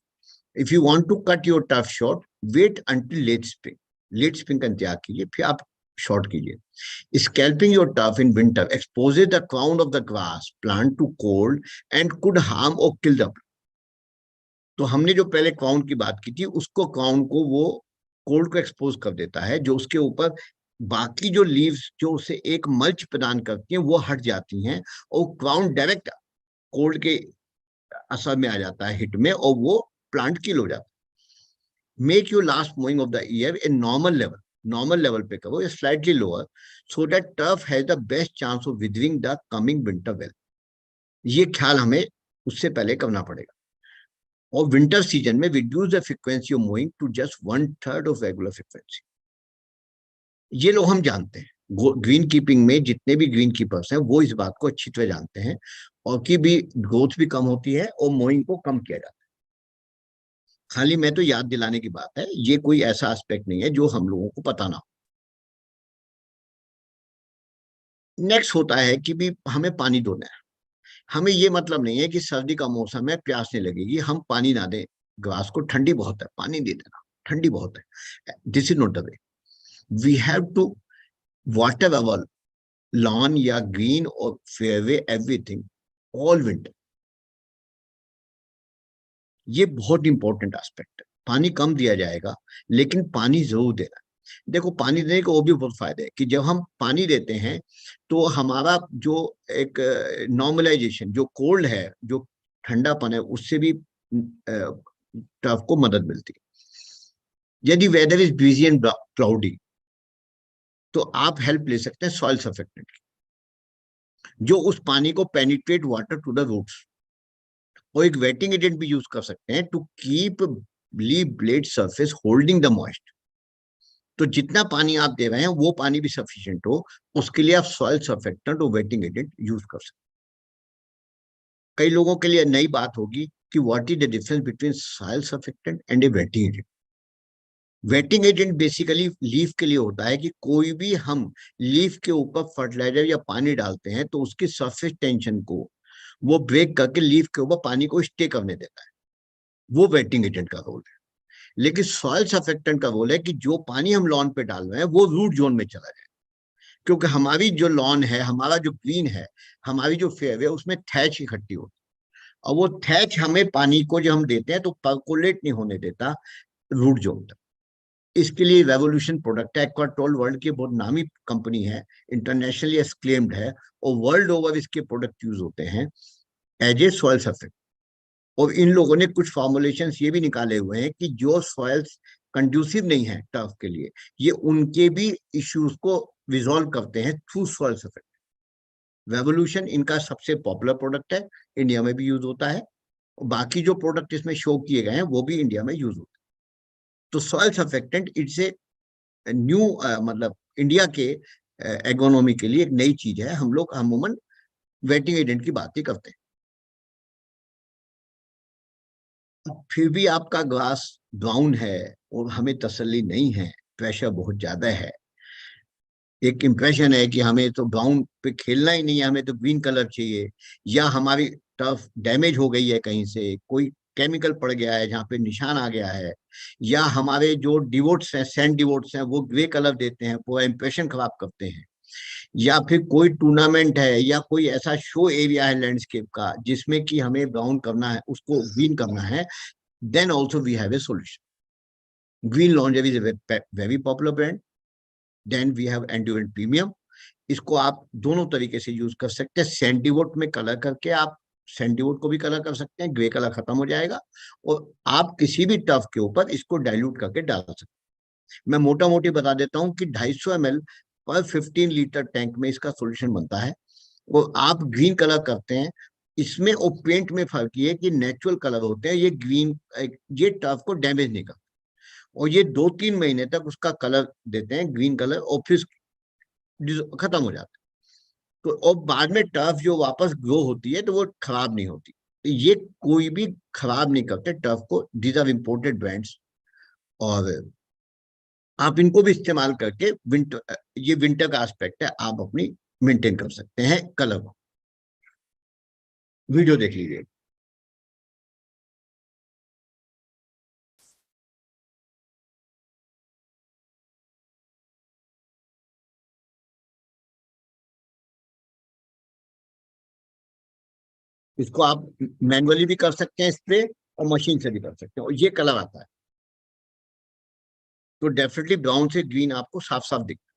If you want to cut your turf short, wait until late spring. Late spring का इंतजार कीजिए, फिर आप शॉर्ट कीजिए। Scalping your turf in winter exposes the crown of the grass plant to cold and could harm और किल द प्लांट। तो हमने जो पहले क्राउन की बात की थी, उसको क्राउन को वो कोल्ड को एक्सपोज कर देता है, जो उसके ऊपर बाकी जो लीव्स जो उसे एक मल्च प्रदान करती हैं वो हट जाती हैं, और क्राउन डायरेक्ट कोल्ड के असर में आ जाता है, हिट में, और वो प्लांट किल हो जाता है। Make your last mowing of the year in normal level पे करो या slightly lower, so that turf has the best chance of withering the coming winter well. ये ख्याल हमें उससे पहले करना पड़ेगा। और विंटर सीजन में reduce the frequency of mowing to just 1/3 of regular frequency. ये लोग हम जानते हैं, ग्रीन कीपिंग में जितने भी ग्रीन कीपर्स हैं वो इस बात को अच्छी तरह जानते हैं, और की भी ग्रोथ भी कम होती है और मोइंग को कम किया जाता है। खाली मैं तो याद दिलाने की बात है, ये कोई ऐसा एस्पेक्ट नहीं है जो हम लोगों को पता ना हो। नेक्स्ट होता है कि भी हमें पानी देना है। हमें ये मतलब नहीं है कि सर्दी का मौसम है, प्यास नहीं लगेगी, हम पानी ना दें ग्रास को, ठंडी बहुत है पानी दे देना, ठंडी बहुत है। This is not the way. We have to water our lawn या ग्रीन और फेयरवे एवरीथिंग ऑल विंटर। ये बहुत इंपॉर्टेंट एस्पेक्ट है। पानी कम दिया जाएगा, लेकिन पानी जरूर देना। देखो, पानी देने के वो भी बहुत फायदे हैं कि जब हम पानी देते हैं तो हमारा जो एक नॉर्मलाइजेशन, जो कोल्ड है, जो ठंडापन है, उससे भी टर्फ को मदद मिलती है। यदि weather is breezy and cloudy, तो आप हेल्प ले सकते हैं सॉइल सर्फेक्टेंट की, जो उस पानी को penetrate water to the roots. और एक वेटिंग एजेंट भी यूज कर सकते हैं to keep leaf blade surface holding the moist. तो जितना पानी आप दे रहे हैं वो पानी भी सफिशिएंट हो, उसके लिए आप सॉइल सर्फेक्टेंट और वेटिंग एजेंट यूज कर सकते हैं। कई लोगों के लिए नई बात होगी कि what is the difference between soil surfactant and A waiting agent. Waiting agent basically leaf के लिए होता है कि कोई भी हम लीफ के ऊपर फर्टिलाइजर या पानी डालते हैं तो उसकी सरफेस टेंशन को वो ब्रेक करके लीफ के ऊपर पानी को स्टे करने देता है। वो वेटिंग एजेंट का रोल है। लेकिन सॉइल सर्फेक्टेंट का रोल है कि जो पानी हम लॉन पे डाल रहे हैं वो रूट जोन में चला जाए, क्योंकि हमारी जो लॉन है, हमारा जो ग्रीन है, हमारी जो फेयर है, उसमें थैच इकट्ठी होती है। और वो थैच हमें पानी को जो हम देते हैं तो पर्कोलेट नहीं होने देता रूट जोन तक। इसके लिए रेवोल्यूशन प्रोडक्ट है। एक्वाटोल वर्ल्ड की बहुत नामी कंपनी है, इंटरनेशनली एक्सक्लेम्ड है, और वर्ल्ड ओवर इसके प्रोडक्ट यूज होते हैं एज ए सॉइल सर्फेक्ट। और इन लोगों ने कुछ फॉर्मुलेशन ये भी निकाले हुए हैं कि जो सॉइल्स कंड्यूसिव नहीं है टर्फ के लिए, ये उनके भी इश्यूज को रिजॉल्व करते हैं थ्रू सॉइल सर्फेक्ट। रेवोल्यूशन इनका सबसे पॉपुलर प्रोडक्ट है, इंडिया में भी यूज होता है, और बाकी जो प्रोडक्ट इसमें शो किए गए हैं वो भी इंडिया में यूज होते हैं। तो soil surfactant it's a new, मतलब इंडिया के एग्रोनॉमी के लिए एक नई चीज है। हम लोग अमूमन वेटिंग एजेंट की बात ही करते हैं। फिर भी आपका ग्लास ब्राउन है और हमें तसल्ली नहीं है, प्रेशर बहुत ज्यादा है, एक इंप्रेशन है कि हमें तो ब्राउन पे खेलना ही नहीं है, हमें तो ग्रीन कलर चाहिए, या हमारी टर्फ डैमेज हो गई है, कहीं से कोई केमिकल पड़ गया है जहाँ पे निशान आ गया है, या हमारे जो डिवोट्स हैं, सैंड डिवोट्स हैं, वो ग्रे कलर देते हैं, पूरा इंप्रेशन खराब करते हैं, या फिर कोई टूर्नामेंट है या कोई ऐसा शो एरिया है लैंडस्केप का जिसमें कि हमें ब्राउन करना है, उसको ग्रीन करना है, then also we have a solution. Green Laundry is a very popular brand. Then we have Endurance Premium. इसको आप दोनों तरीके से यूज कर सकते हैं। सैंडीवुड में कलर करके आप सैंडीवुड को भी कलर कर सकते हैं, ग्रे कलर खत्म हो जाएगा, और आप किसी भी टफ के ऊपर इसको डाइल्यूट करके डाल सकते हैं। मैं मोटा मोटी बता देता हूँ कि 250 ml पर 15 लीटर टैंक में इसका सोल्यूशन बनता है। और आप ग्रीन कलर करते हैं, इसमें और पेंट में फर्क ये है कि नेचुरल कलर होते हैं, ये ग्रीन, ये टर्फ को डैमेज नहीं करते, और ये 2-3 महीने तक उसका कलर देते हैं ग्रीन कलर, और फिर खत्म हो जाता है। तो और बाद में टर्फ जो वापस ग्रो होती है तो वो खराब नहीं होती। तो ये कोई भी खराब नहीं करते टर्फ को। दीज आर इम्पोर्टेड ब्रांड्स, और आप इनको भी इस्तेमाल करके विंटर, ये विंटर का एस्पेक्ट है, आप अपनी मेंटेन कर सकते हैं कलर को। वीडियो देख लीजिए। इसको आप मैनुअली भी कर सकते हैं स्प्रे, और मशीन से भी कर सकते हैं, और ये कलर आता है। तो डेफिनेटली ब्राउन से ग्रीन आपको साफ साफ दिखता है।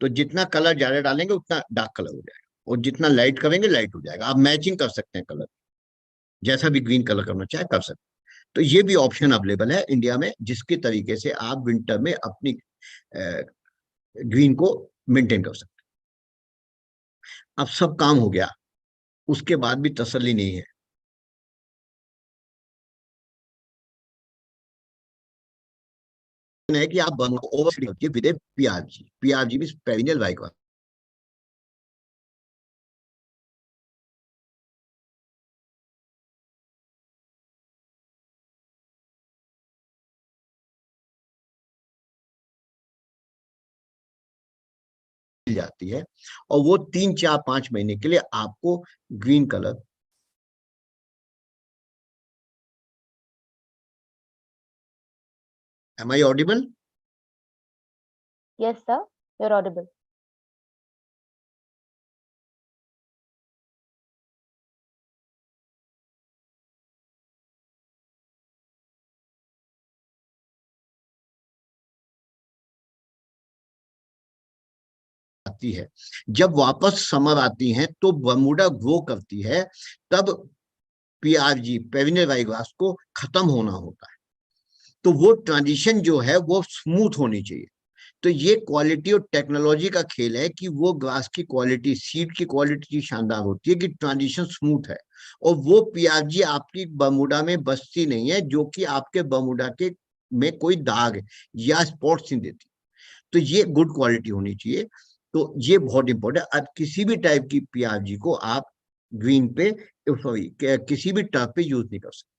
तो जितना कलर ज्यादा डालेंगे उतना डार्क कलर हो जाएगा, और जितना लाइट करेंगे लाइट हो जाएगा। आप मैचिंग कर सकते हैं कलर, जैसा भी ग्रीन कलर करना चाहे कर सकते हैं। तो ये भी ऑप्शन अवेलेबल है इंडिया में, जिसके तरीके से आप विंटर में अपनी ग्रीन को मेंटेन कर सकते हैं। अब सब काम हो गया, उसके बाद भी तसल्ली नहीं है। है कि आप ओवर विद पीआरजी, पीआरजी भी पेरिनियल वाइक मिल जाती है, और वो 3-4-5 महीने के लिए आपको green colour. Am I audible? Yes, sir. You're audible. आती है, जब वापस समर आती है तो बर्मुडा ग्रो करती है, तब पीआरजी पेविनियल वाइगवास को खत्म होना होता है। तो वो ट्रांजिशन जो है वो स्मूथ होनी चाहिए। तो ये क्वालिटी और टेक्नोलॉजी का खेल है कि वो ग्रास की क्वालिटी, सीड की क्वालिटी शानदार होती है कि ट्रांजिशन स्मूथ है, और वो पीआरजी आपकी बर्मुडा में बसती नहीं है, जो कि आपके बर्मुडा के में कोई दाग या स्पॉट्स नहीं देती। तो ये गुड क्वालिटी होनी चाहिए। तो ये बहुत इंपॉर्टेंट है। अब किसी भी टाइप की पीआरजी को आप ग्रीन पे, सॉरी, किसी भी टर्फ पे यूज नहीं कर सकते।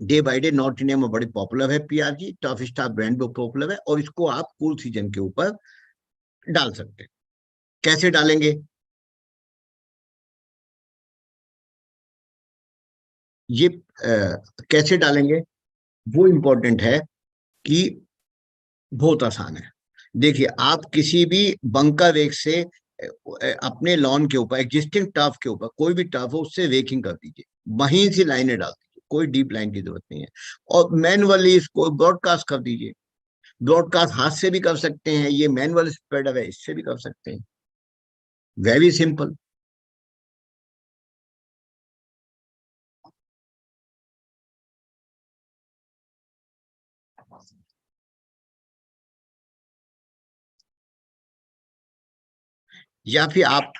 Day by day north India में बड़ी पॉपुलर है पीआरजी, टफ स्टार ब्रांड भी पॉपुलर है, और इसको आप कूल सीजन के ऊपर डाल सकते हैं। कैसे डालेंगे? ये कैसे डालेंगे वो इंपॉर्टेंट है कि बहुत आसान है। देखिए, आप किसी भी बंकर रेक से अपने लॉन के ऊपर, एग्जिस्टिंग टर्फ के ऊपर, कोई भी टर्फ हो उससे रेकिंग कर दीजिए, महीन सी लाइनें डाल दीजिए, कोई डीप लाइन की जरूरत नहीं है, और मैनुअली इसको ब्रॉडकास्ट कर दीजिए। ब्रॉडकास्ट हाथ से भी कर सकते हैं, ये मैनुअल स्प्रेडर है, इससे भी कर सकते हैं। Very simple. या फिर आप,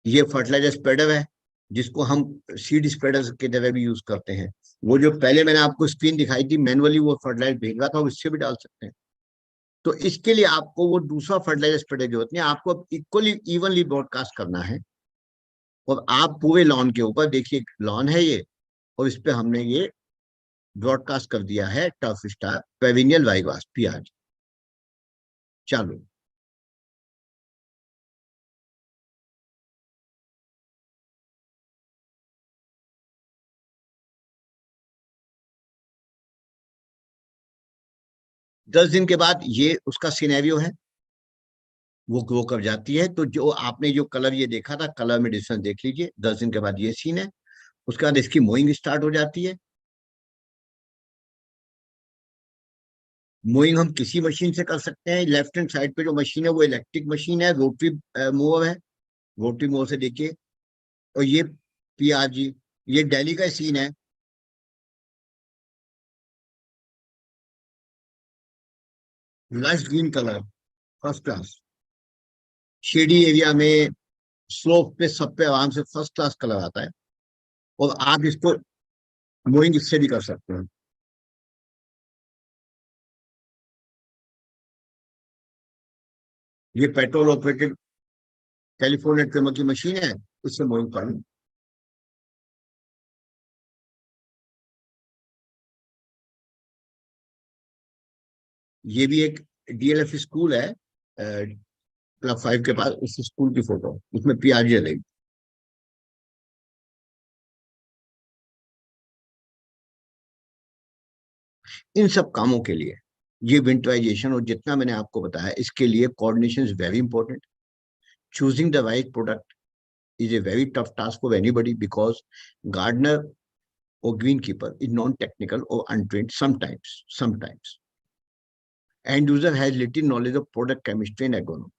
ये फर्टिलाइजर स्प्रेडर है जिसको हम सीड स्प्रेडर की तरह भी यूज करते हैं। वो जो पहले मैंने आपको स्क्रीन दिखाई थी, मैनुअली वो फर्टिलाइजर भेज रहा था, उससे भी डाल सकते हैं। तो इसके लिए आपको वो दूसरा फर्टिलाइजर स्प्रेडर की जरूरत नहीं, आपको इक्वली इवनली ब्रॉडकास्ट करना है। और आप पूरे लॉन के ऊपर देखिए, लॉन है ये, और इस पे हमने ये ब्रॉडकास्ट कर दिया है टर्फ स्टार पेविनियल वाइगवास पीआरजी। चलो, 10 दिन के बाद ये उसका सिनेरियो है, वो ग्रो कर जाती है। तो जो आपने जो कलर ये देखा था, कलर में डिफरेंस देख लीजिए। 10 दिन के बाद ये सीन है। उसके बाद इसकी मोइंग स्टार्ट हो जाती है। मोइंग हम किसी मशीन से कर सकते हैं। लेफ्ट हैंड साइड पे जो मशीन है वो इलेक्ट्रिक मशीन है, रोटरी मूवर है। रोटरी मूवर से देखिए। और ये पीआरजी, ये दिल्ली का सीन है। Lush green colour, first class. Shady area में, स्लोप पे, सब पे आराम से फर्स्ट क्लास कलर आता है। और आप इसको मोइंग इससे भी कर सकते हैं। ये पेट्रोल ऑपरेटेड टेलीफोन ट्रिमर की मशीन है, इससे मोइंग कर। ये भी एक डीएलएफ स्कूल है क्लब 5 के पास, उस स्कूल की फोटो, उसमें पीआरजी रहेगी। इन सब कामों के लिए ये विंटराइजेशन और जितना मैंने आपको बताया, इसके लिए coordination is very important. Choosing the right product is a very tough task for anybody, because gardener or greenkeeper is non-technical or untrained sometimes. End user has little knowledge of product chemistry and agronomy,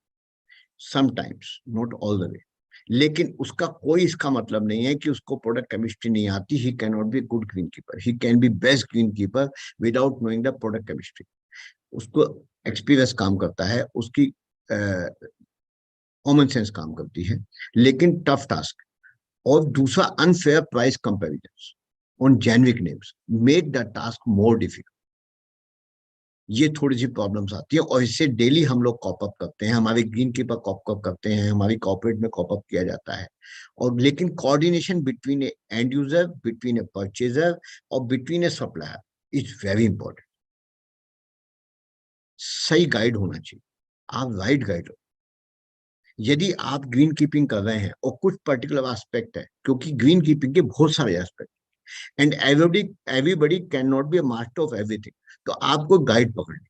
sometimes, not all the way. लेकिन उसका कोई इसका मतलब नहीं है कि उसको प्रोडक्ट केमिस्ट्री नहीं आती। He can not be good green keeper, he can be best green keeper without knowing the product chemistry. उसको एक्सपीरियंस काम करता है, उसकी कॉमन सेंस काम करती है, लेकिन टफ टास्क। और दूसरा, unfair price comparison on generic names make the task more difficult. ये थोड़ी सी प्रॉब्लम्स आती है, और इससे डेली हम लोग कॉप अप करते हैं, हमारे ग्रीन कीपर कॉप अप करते हैं, हमारी कॉर्पोरेट में कॉप अप किया जाता है। और लेकिन coordination between a end user, between a purchaser और between a supplier is very important. सही गाइड होना चाहिए, आप राइट गाइड हो। यदि आप ग्रीन कीपिंग कर रहे हैं और कुछ पर्टिकुलर एस्पेक्ट है, क्योंकि ग्रीन कीपिंग के बहुत सारे aspect, and everybody can not be a master of everything, तो आपको गाइड पकड़नी।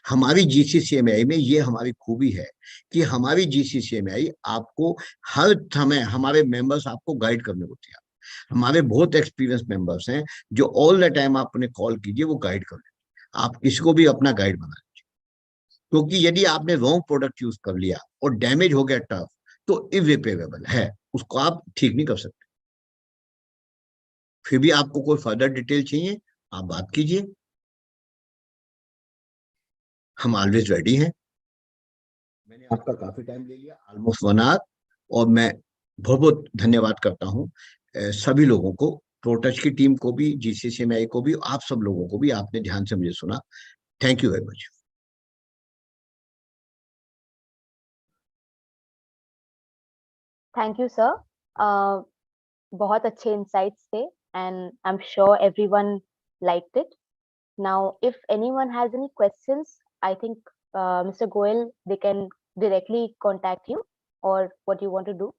हमारी जीसीसीएमआई में ये हमारी खूबी है कि हमारी जीसीसीएमआई आपको हर समय, हमारे मेंबर्स आपको गाइड करने को तैयार। हमारे बहुत एक्सपीरियंस मेंबर्स हैं जो ऑल द टाइम आप उन्हें कॉल कीजिए, वो गाइड कर लेते। आप किसी को भी अपना गाइड बना लीजिए। क्योंकि यदि आपने रॉन्ग प्रोडक्ट यूज कर लिया और डैमेज हो गया टर्फ तो इरिपेयरेबल है, उसको आप ठीक नहीं कर सकते। फिर भी आपको कोई फर्दर डिटेल चाहिए आप बात कीजिए, हम ऑलवेज रेडी हैं। मैंने आपका काफी टाइम ले लिया, ऑलमोस्ट 1 आवर, और मैं बहुत बहुत धन्यवाद करता हूँ सभी लोगों को, प्रोटच की टीम को भी, GCCMI को भी, आप सब लोगों को भी, आपने ध्यान से मुझे सुना। Thank you very much. Thank you sir, बहुत अच्छे इंसाइट्स थे and I'm sure everyone liked it. Now if anyone has any questions, I think Mr. Goel, they can directly contact you, or what you want to do.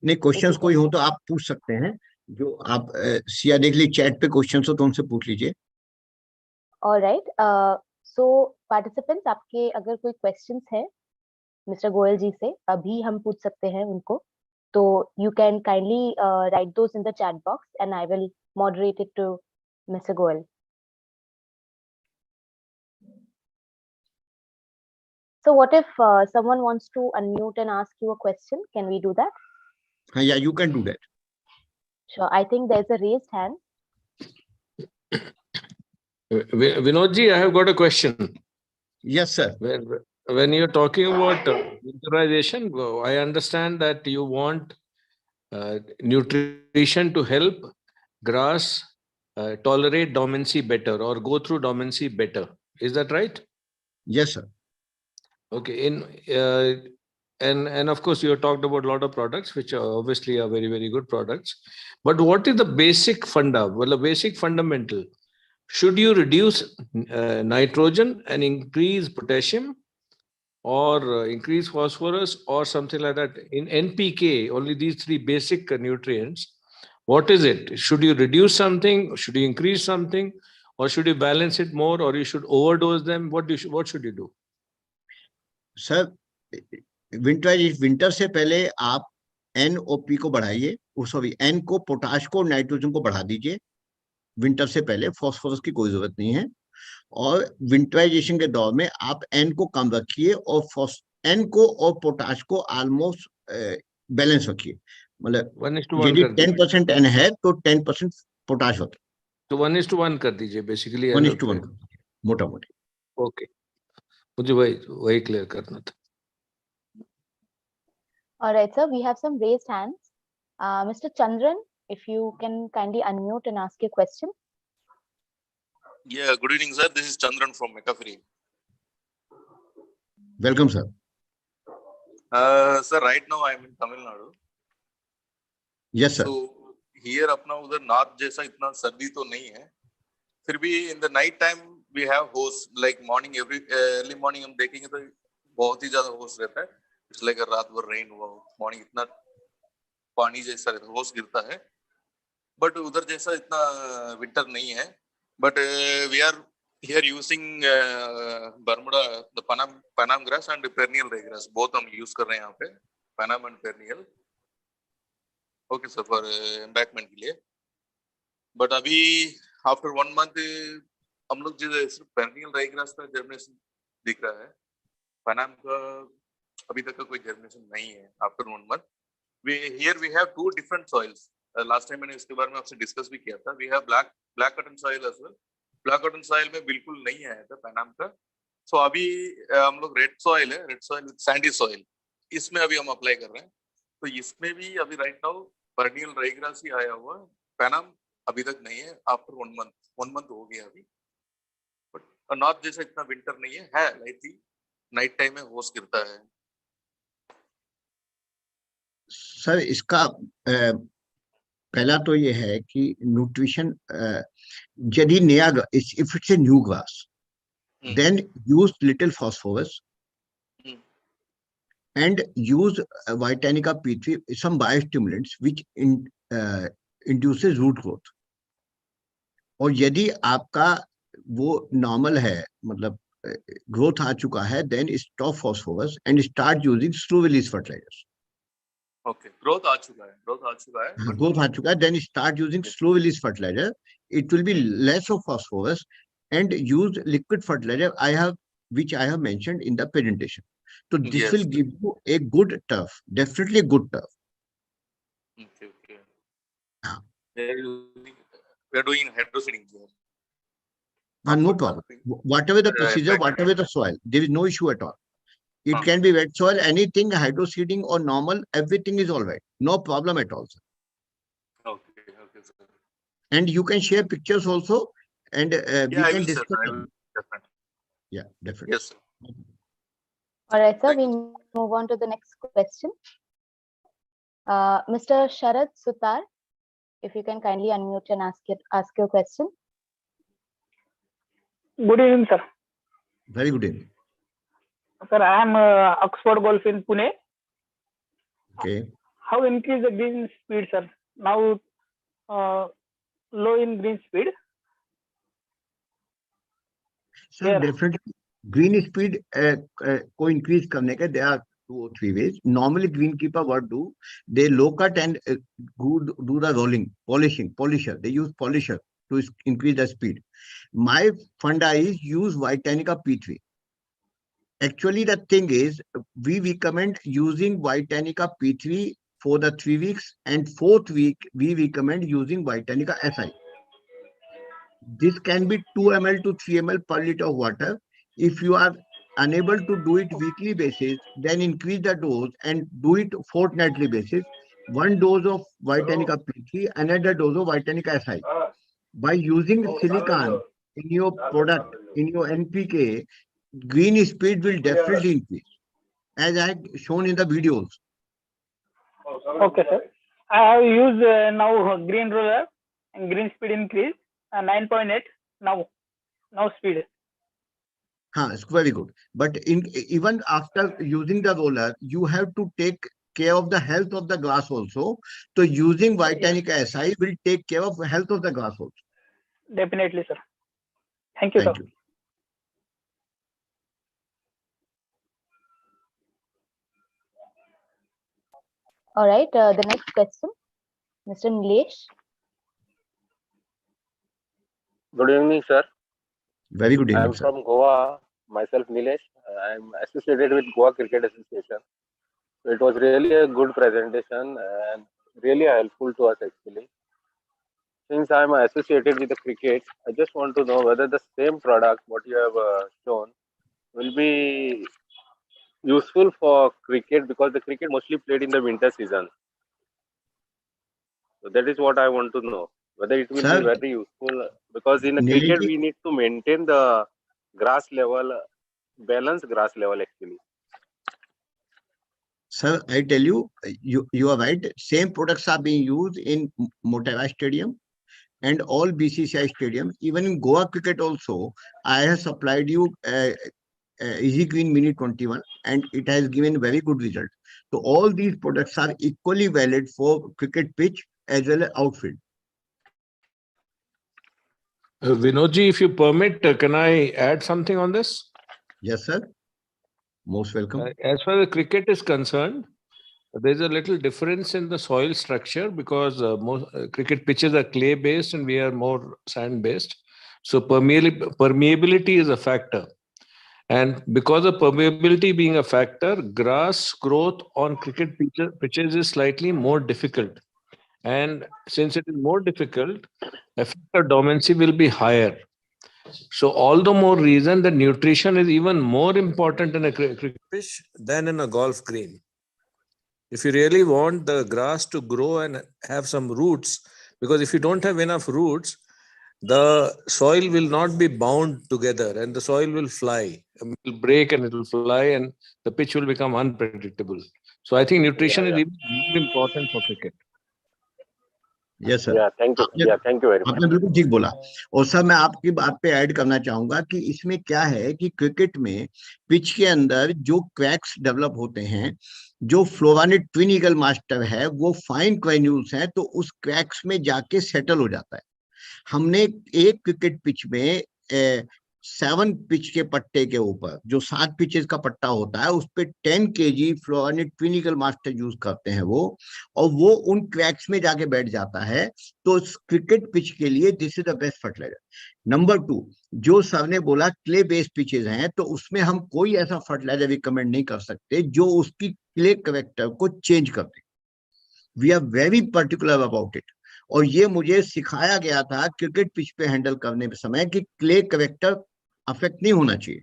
नहीं, क्वेश्चंस कोई हो तो आप पूछ सकते हैं, जो आप सिया देख ली चैट पे क्वेश्चंस हो तो उनसे पूछ लीजिए। All right, so participants, आपके अगर कोई questions है मिस्टर गोयल जी से, अभी हम पूछ सकते हैं उनको, तो you can kindly write those in the chat box and I will moderate it to Mr. Goel. So what if someone wants to unmute and ask you a question? Can we do that? Yeah, you can do that. Sure. I think there's a raised hand. Vinodji, I have got a question. Yes, sir. When you're talking about winterization, I understand that you want nutrition to help grass tolerate dormancy better or go through dormancy better. Is that right? Yes, sir. Okay. And of course, you have talked about a lot of products, which are obviously are very, very good products. But what is the basic well, the basic fundamental? Should you reduce nitrogen and increase potassium, or increase phosphorus, or something like that? In NPK, only these three basic nutrients. What is it? Should you reduce something? Should you increase something? Or should you balance it more? Or you should overdose them? What should you do? Sir, winter से पहले आप NOP को बढ़ाइए, सॉरी N को, पोटाश को, नाइट्रोजन को बढ़ा दीजिए। विंटर से पहले फॉस्फोरस की कोई जरूरत नहीं है। और विंटराइजेशन के दौर में आप N को कम रखिए और N को और पोटाश को ऑलमोस्ट बैलेंस रखिए। मतलब यदि 10% N है तो 10% पोटाश होता है, तो 1:1 कर दीजिए बेसिकली। 1:1 मोटा मोटी। ओके, मुझे वही क्लियर करना था। All right, sir, we have some raised hands. Mr. Chandran, if you can kindly unmute and ask your question. Yeah, good evening, sir. This is Chandran from McAfee. Welcome, sir. Sir, right now I am in Tamil Nadu. Yes, sir. So here अपना उधर नॉर्थ जैसा इतना सर्दी तो नहीं है, फिर भी in the night time we have hose, like morning, early morning हम देखेंगे तो बहुत ही ज्यादा hose रहता है। It's like रात भर rain हुआ हो, morning इतना पानी जैसा रहता है, hose गिरता है। But उधर जैसा इतना winter नहीं है। But we are here using Bermuda, the Panam grass and perennial ryegrass. Both हम use कर रहे हैं यहाँ पे, Panam and perennial. Okay, sir, for embankment के लिए. But अभी after 1 month हम लोग जो perennial ryegrass का germination दिख रहा है, Panam का अभी तक का कोई germination नहीं है after 1 month. Here we have 2 different soils. Last time मैंने इसके बारे में आपसे discuss भी किया था. We have black cotton soil as well. Black cotton soil में बिल्कुल नहीं आया था Panam का. So अभी हम लोग red soil है, red soil with sandy soil. इसमें अभी हम apply कर रहे हैं. तो इसमें भी अभी right now perennial ryegrass ही आया हुआ है. Panam अभी तक नहीं है. After 1 month, 1 month हो गया अभी. But north जैसा इतना winter नहीं है. Lightly night time में hose गिरता है. सर, इसका पहला तो ये है कि न्यूट्रिशन, यदि नया, if it's a new grass, then use little phosphorus and use Vitanica P3, some biostimulants which induces root growth. और यदि आपका वो नॉर्मल है, मतलब ग्रोथ आ चुका है, then stop phosphorus and start using slow release fertilizers. Okay, growth आ चुका है. Growth आ चुका है, then start using slow release fertilizer. It will be less of phosphorus and use liquid fertilizer which I have mentioned in the presentation. So this Yes. will give you a good turf, definitely good turf. Okay, okay. Yeah. We are doing hydro seeding here. No problem. Whatever the procedure, whatever the soil, there is no issue at all. It can be wet soil, anything, hydro seeding or normal, everything is all right. No problem at all, sir. Okay, okay, sir. And you can share pictures also, and we Yeah, I can will, sir. discuss. I will definitely. Yeah, definitely. Yes, sir. All right, sir, Thank we you. move on to the next question. Mr. Sharad Sutar, if you can kindly unmute and ask your question. Good evening, sir. Very good evening. Sir, I am Oxford Golf in Pune. Okay. How increase the green speed, sir? Now low in green speed. So Yeah. definitely green speed को increase करने के there are 2 or 3 ways. Normally greenkeeper what do? They low cut and do the rolling, polisher. They use polisher to increase the speed. My funda is use Vitanica P3. Actually, the thing is, we recommend using Vitanica P3 for the 3 weeks, and 4th week we recommend using Vitanica SI. This can be 2 ml to 3 ml per liter of water. If you are unable to do it weekly basis, then increase the dose and do it fortnightly basis. 1 dose of Vitanica P3, another dose of Vitanica SI. By using silicon in your product, in your NPK, green speed will definitely increase, as I have shown in the videos. Okay, sir. I have used now green roller and green speed increase 9.8 now speed. It's very good. But even after using the roller, you have to take care of the health of the grass also. So using Vitanica SI will take care of the health of the grass also. Definitely, sir. Thank you, Thank sir. you. All right, the next question, Mr. Nilesh. Good evening, sir. Very good I evening, am sir. from Goa. Myself, Nilesh. I am associated with Goa Cricket Association. It was really a good presentation and really helpful to us actually. Since I am associated with the cricket, I just want to know whether the same product, what you have shown, will be useful for cricket, because the cricket mostly played in the winter season. So that is what I want to know, whether it will Sir, be very useful, because in the Nilesh cricket ji, we need to maintain the grass level, balanced grass level actually. sir, I tell you, you are right. Same products are being used in Motera Stadium and all BCCI stadiums. Even in Goa Cricket also, I have supplied you Easy Green Mini 21, and it has given very good result. So all these products are equally valid for cricket pitch as well as outfield. Vinodji, if you permit, can I add something on this? Yes, sir. Most welcome. As far as cricket is concerned, there's a little difference in the soil structure because most cricket pitches are clay based and we are more sand based. So permeability is a factor. And because of permeability being a factor, grass growth on cricket pitches is slightly more difficult. And since it is more difficult, effective dormancy will be higher. So all the more reason that nutrition is even more important in a cricket pitch than in a golf green. If you really want the grass to grow and have some roots, because if you don't have enough roots, the soil will not be bound together and the soil will fly, it will break and it will fly and the pitch will become unpredictable. So I think nutrition is even more important for cricket. Yes, sir. Yeah, thank you. Yeah, thank you very much. आपने बिल्कुल ठीक बोला। और सर मैं आपकी बात पे ऐड करना चाहूंगा कि इसमें क्या है कि क्रिकेट में पिच के अंदर जो क्रैक्स डेवलप होते हैं, जो फ्लोरानिड ट्विन ईगल मास्टर है वो फाइन ग्रैन्यूल्स हैं, तो उस क्रैक्स में जाके सेटल हो जाता है। हमने एक क्रिकेट पिच में 7 पिच के पट्टे के ऊपर, जो 7 पिचेस का पट्टा होता है, उस पे 10 kg फ्लोराइड ट्विनिकल मास्टर यूज करते हैं वो, और वो उन क्रैक्स में जाके बैठ जाता है। तो क्रिकेट पिच के लिए this is the best fertiliser. Number 2, जो सर ने बोला क्ले बेस्ड पिचेस हैं, तो उसमें हम कोई ऐसा फर्टिलाइजर रिकमेंड नहीं कर सकते जो उसकी क्ले करेक्टर को चेंज कर दे। We are very particular about it, और ये मुझे सिखाया गया था क्रिकेट पिच पे हैंडल करने के समय कि क्ले करेक्टर अफेक्ट नहीं होना चाहिए।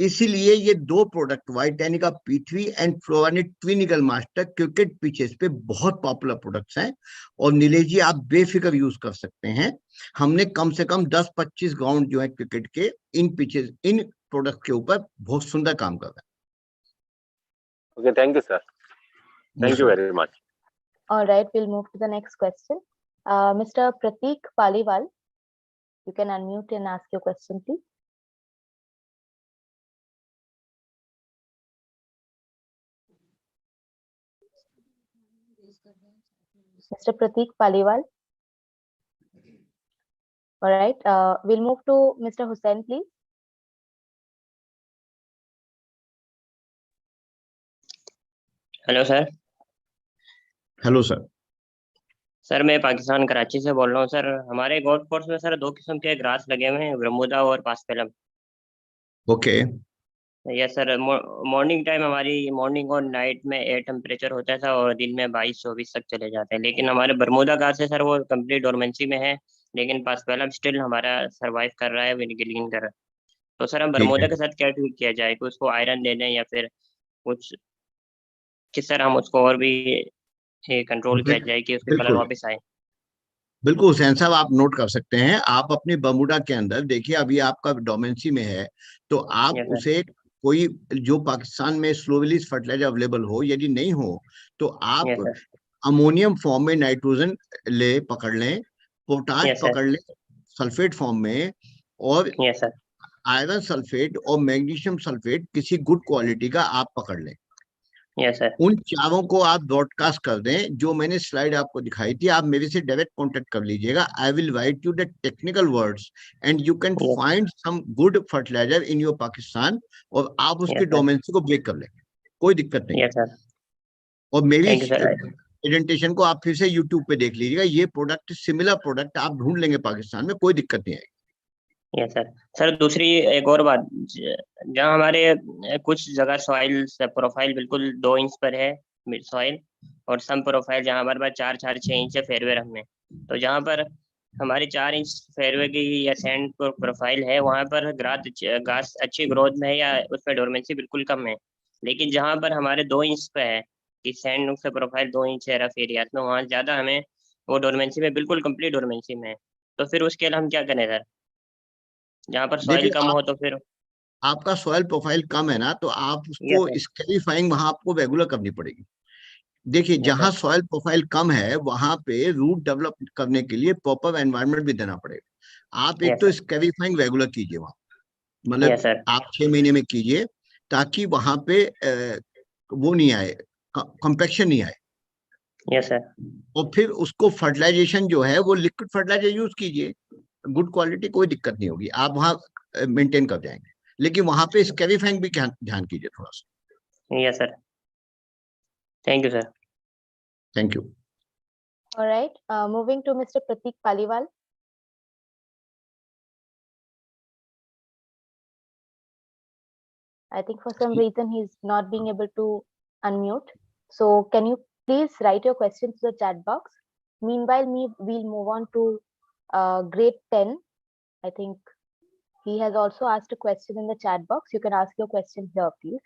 इसीलिए ये 2 प्रोडक्ट व्हाइट टेनिका P3 एंड फ्लोराइड ट्विनिकल मास्टर क्रिकेट पिचेस पे बहुत पॉपुलर प्रोडक्ट्स हैं, और नीलेश जी आप बेफिक्र यूज कर सकते हैं। हमने कम से कम 10-25 ग्राउंड जो है क्रिकेट के इन पिचेस, इन प्रोडक्ट के ऊपर बहुत सुंदर काम कर रहे हैं। Okay, thank you, sir. Thank you very much. All right, we'll move to the next question. Mr. Pratik Paliwal, you can unmute and ask your question, please. Mr. Pratik Paliwal. All right, we'll move to Mr. Hussain, please. Hello sir. Hello sir. Sir मैं पाकिस्तान कराची से बोल रहा हूँ सर। हमारे गोल्फ कोर्स में सर 2 किस्म के ग्रास लगे हुए हैं, बरमूदा और paspalum. Okay. Yes sir. Morning time हमारी मॉर्निंग और नाइट में एयर टेम्परेचर होता है सर, और दिन में 22-24 तक चले जाते हैं। लेकिन हमारे बरमूदा घास है सर वो कंप्लीट डोरमेंसी में है, लेकिन पासपेलम स्टिल हमारा सरवाइव कर रहा है, विनिगलिंग कर रहा है। तो सर हम बरमूदा के साथ क्या ट्वीट किया जाए, कि उसको आयरन दे दें या फिर कुछ किस तरह हम उसको और भी कंट्रोल किया जाए कि उसके कलर बिल्कुल। वापस आए। बिल्कुल हुसैन साहब, आप नोट कर सकते हैं। आप अपनी बरमूडा के अंदर देखिए, अभी आपका डोमेंसी में है, तो आप Yes, sir. उसे कोई जो पाकिस्तान में स्लोविलिस फर्टिलाइजर अवेलेबल हो, यदि नहीं हो तो आप Yes, sir. अमोनियम फॉर्म में नाइट्रोजन पकड़ लें, पोटाश Yes, sir. पकड़ लें सल्फेट फॉर्म में, और Yes, sir. आयरन सल्फेट और मैग्नीशियम सल्फेट किसी गुड क्वालिटी का आप पकड़ लें। Yes, sir. उन चारों को आप ब्रॉडकास्ट कर दें। जो मैंने स्लाइड आपको दिखाई थी, आप मेरे से डायरेक्ट कांटेक्ट कर लीजिएगा। I will write you the technical words and you can Yes. Find some good fertiliser in your Pakistan, और आप उसके Yes, sir. डोमेंसी को ब्रेक कर लेंगे, कोई दिक्कत नहीं। Yes, sir. और मेरी Thank you, sir. प्रेजेंटेशन को आप फिर से यूट्यूब पे देख लीजिएगा। ये प्रोडक्ट, सिमिलर प्रोडक्ट आप ढूंढ लेंगे पाकिस्तान में, कोई दिक्कत नहीं आएगी। Yes sir. सर दूसरी एक और बात, जहाँ हमारे कुछ जगह सॉइल प्रोफाइल बिल्कुल 2 इंच पर है सॉइल, और सम प्रोफाइल जहाँ हमारे पास 4-6 इंच है फेयरवे रखने, तो जहाँ पर हमारी 4 इंच फेयरवे की या सैंड प्रोफाइल है, वहाँ पर घास अच्छी ग्रोथ में है या उसमें डोरमेंसी बिल्कुल कम है। लेकिन जहाँ पर हमारे 2 इंच पे है कि सैंड से प्रोफाइल 2 इंच है रफ एरियाज में, वहाँ ज़्यादा हमें वो डोरमेंसी में बिल्कुल कंप्लीट डोरमेंसी में है। तो फिर उसके लिए हम क्या करें सर, जहाँ पर सॉइल कम हो? तो फिर आपका सॉइल प्रोफाइल कम है ना, तो आप उसको स्कैरिफाइंग वहां आपको रेगुलर करनी पड़ेगी। देखिए, जहां सॉइल प्रोफाइल कम है वहां पे रूट डेवलप करने के लिए प्रॉपर एनवायरनमेंट भी देना पड़ेगा। आप एक तो स्कैरिफाइंग रेगुलर कीजिए वहां, मतलब आप 6 महीने में कीजिए, ताकि वहां पे वो नहीं आए, कंपैक्शन नहीं आए। Yes sir. और फिर उसको फर्टिलाइजेशन जो है वो लिक्विड फर्टिलाइजर यूज कीजिए, गुड क्वालिटी, कोई दिक्कत नहीं होगी, आप वहां मेंटेन कर जाएंगे। लेकिन वहां पे स्कैरिफाइंग भी ध्यान कीजिए थोड़ा सा। Yes sir. Thank you sir. Thank you. All right, moving to Mr. Pratik Paliwal. I think for some reason he's not being able to unmute. So can you please write your questions to the chat box? Meanwhile, we'll move on to grade 10. I think he has also asked a question in the chat box. You can ask your question here, please.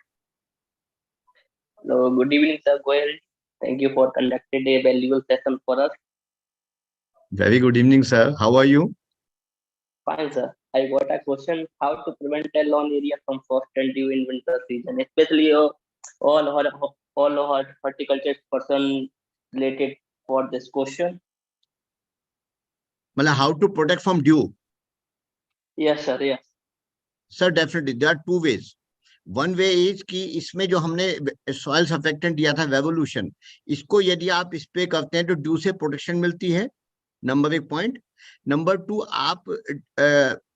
Hello, good evening, sir. Goel. Thank you for conducting a valuable session for us. Very good evening, sir. How are you? Fine, sir. I got a question: how to prevent a lawn area from frost and dew in winter season, especially all our horticulture person related for this question. मतलब how to protect from dew? Yes, sir. Yes. Sir, definitely there are 2 ways. One way is कि इसमें जो हमने सॉइल सर्फेक्टेंट दिया था रेवोल्यूशन, इसको यदि आप स्प्रे करते हैं तो ड्यू से प्रोटेक्शन मिलती है, नंबर 1 पॉइंट। नंबर 2, आप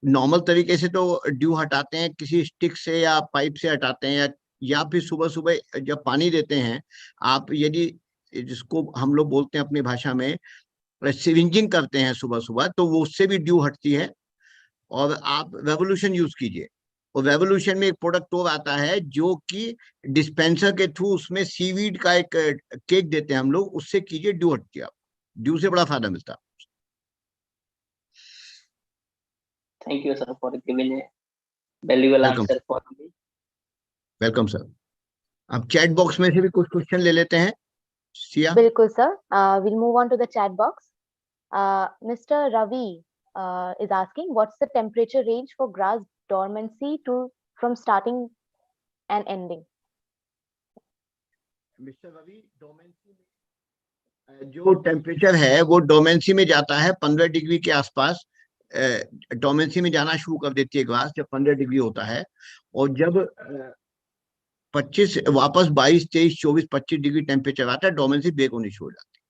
नॉर्मल तरीके से तो ड्यू हटाते हैं, किसी स्टिक से या पाइप से हटाते हैं, या फिर सुबह सुबह जब पानी देते हैं आप, यदि जिसको हम लोग बोलते हैं अपनी भाषा में सिरिंजिंग करते हैं सुबह सुबह, तो वो उससे भी ड्यू हटती है। और आप रेवोल्यूशन यूज कीजिए, और रेवोल्यूशन में एक प्रोडक्ट और आता है जो कि डिस्पेंसर के थ्रू उसमें सीवीड का एक केक देते हैं हम लोग, उससे कीजिए, ड्यू हटती है। आप ड्यू से बड़ा फायदा मिलता है। Thank you, sir, for giving a valuable Welcome. answer for me. Welcome sir. अब चैट बॉक्स में से भी कुछ क्वेश्चन ले लेते हैं। सिया, बिल्कुल sir, we'll move on to the chat box. Mr. Ravi is asking, what's the temperature range for grass dormancy from starting and ending? Mister Ravi, dormancy में जो टेम्परेचर है वो डोमेंसी में जाता है 15 डिग्री के आसपास। डोमेंसी में जाना शुरू कर देती है घास जब 15 डिग्री होता है, और जब 25 वापस 22, 23, 24, 25 डिग्री टेम्परेचर आता है, डोमेंसी ब्रेक होनी शुरू हो जाती है।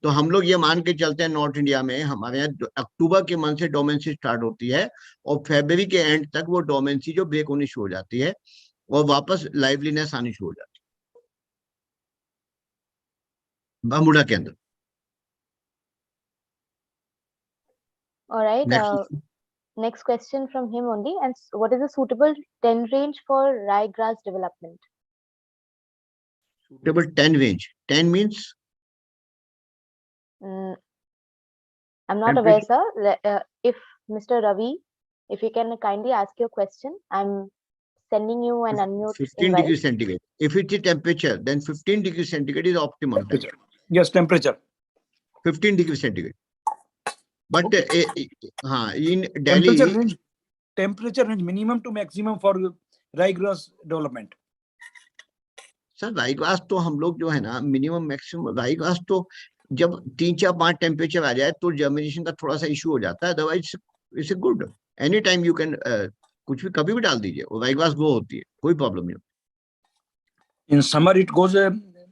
तो हम लोग ये मान के चलते हैं नॉर्थ इंडिया में, हमारे यहाँ अक्टूबर के मंथ से डोमेंसी स्टार्ट होती है और फरवरी के एंड तक वो डोमेंसी जो ब्रेक होनी शुरू हो जाती है और वापस लाइवलीनेस आनी शुरू हो जाती है बरमूडा के अंदर। All right. Next question from him only. And what is the suitable 10 range for ryegrass development? Suitable 10 range. 10 means? I'm not aware, sir. If Mr. Ravi, if you can kindly ask your question, I'm sending you an unmute 15 invite. degrees centigrade. If it is temperature, then 15 degrees centigrade is optimum. Temperature. Yes, temperature. 15 degrees centigrade. But in Delhi, temperature range minimum to maximum for ryegrass development. Sir ryegrass तो हम लोग जो है ना मिनिमम मैक्सिमम, राईग्रास तो जब 3, 4, 5 टेम्परेचर आ जाए तो जर्मिनेशन का थोड़ा सा इशू हो जाता है, otherwise it's good. Any time you can कुछ भी कभी भी डाल दीजिए, वो राईग्रास ग्रो होती है, कोई प्रॉब्लम नहीं। In summer it goes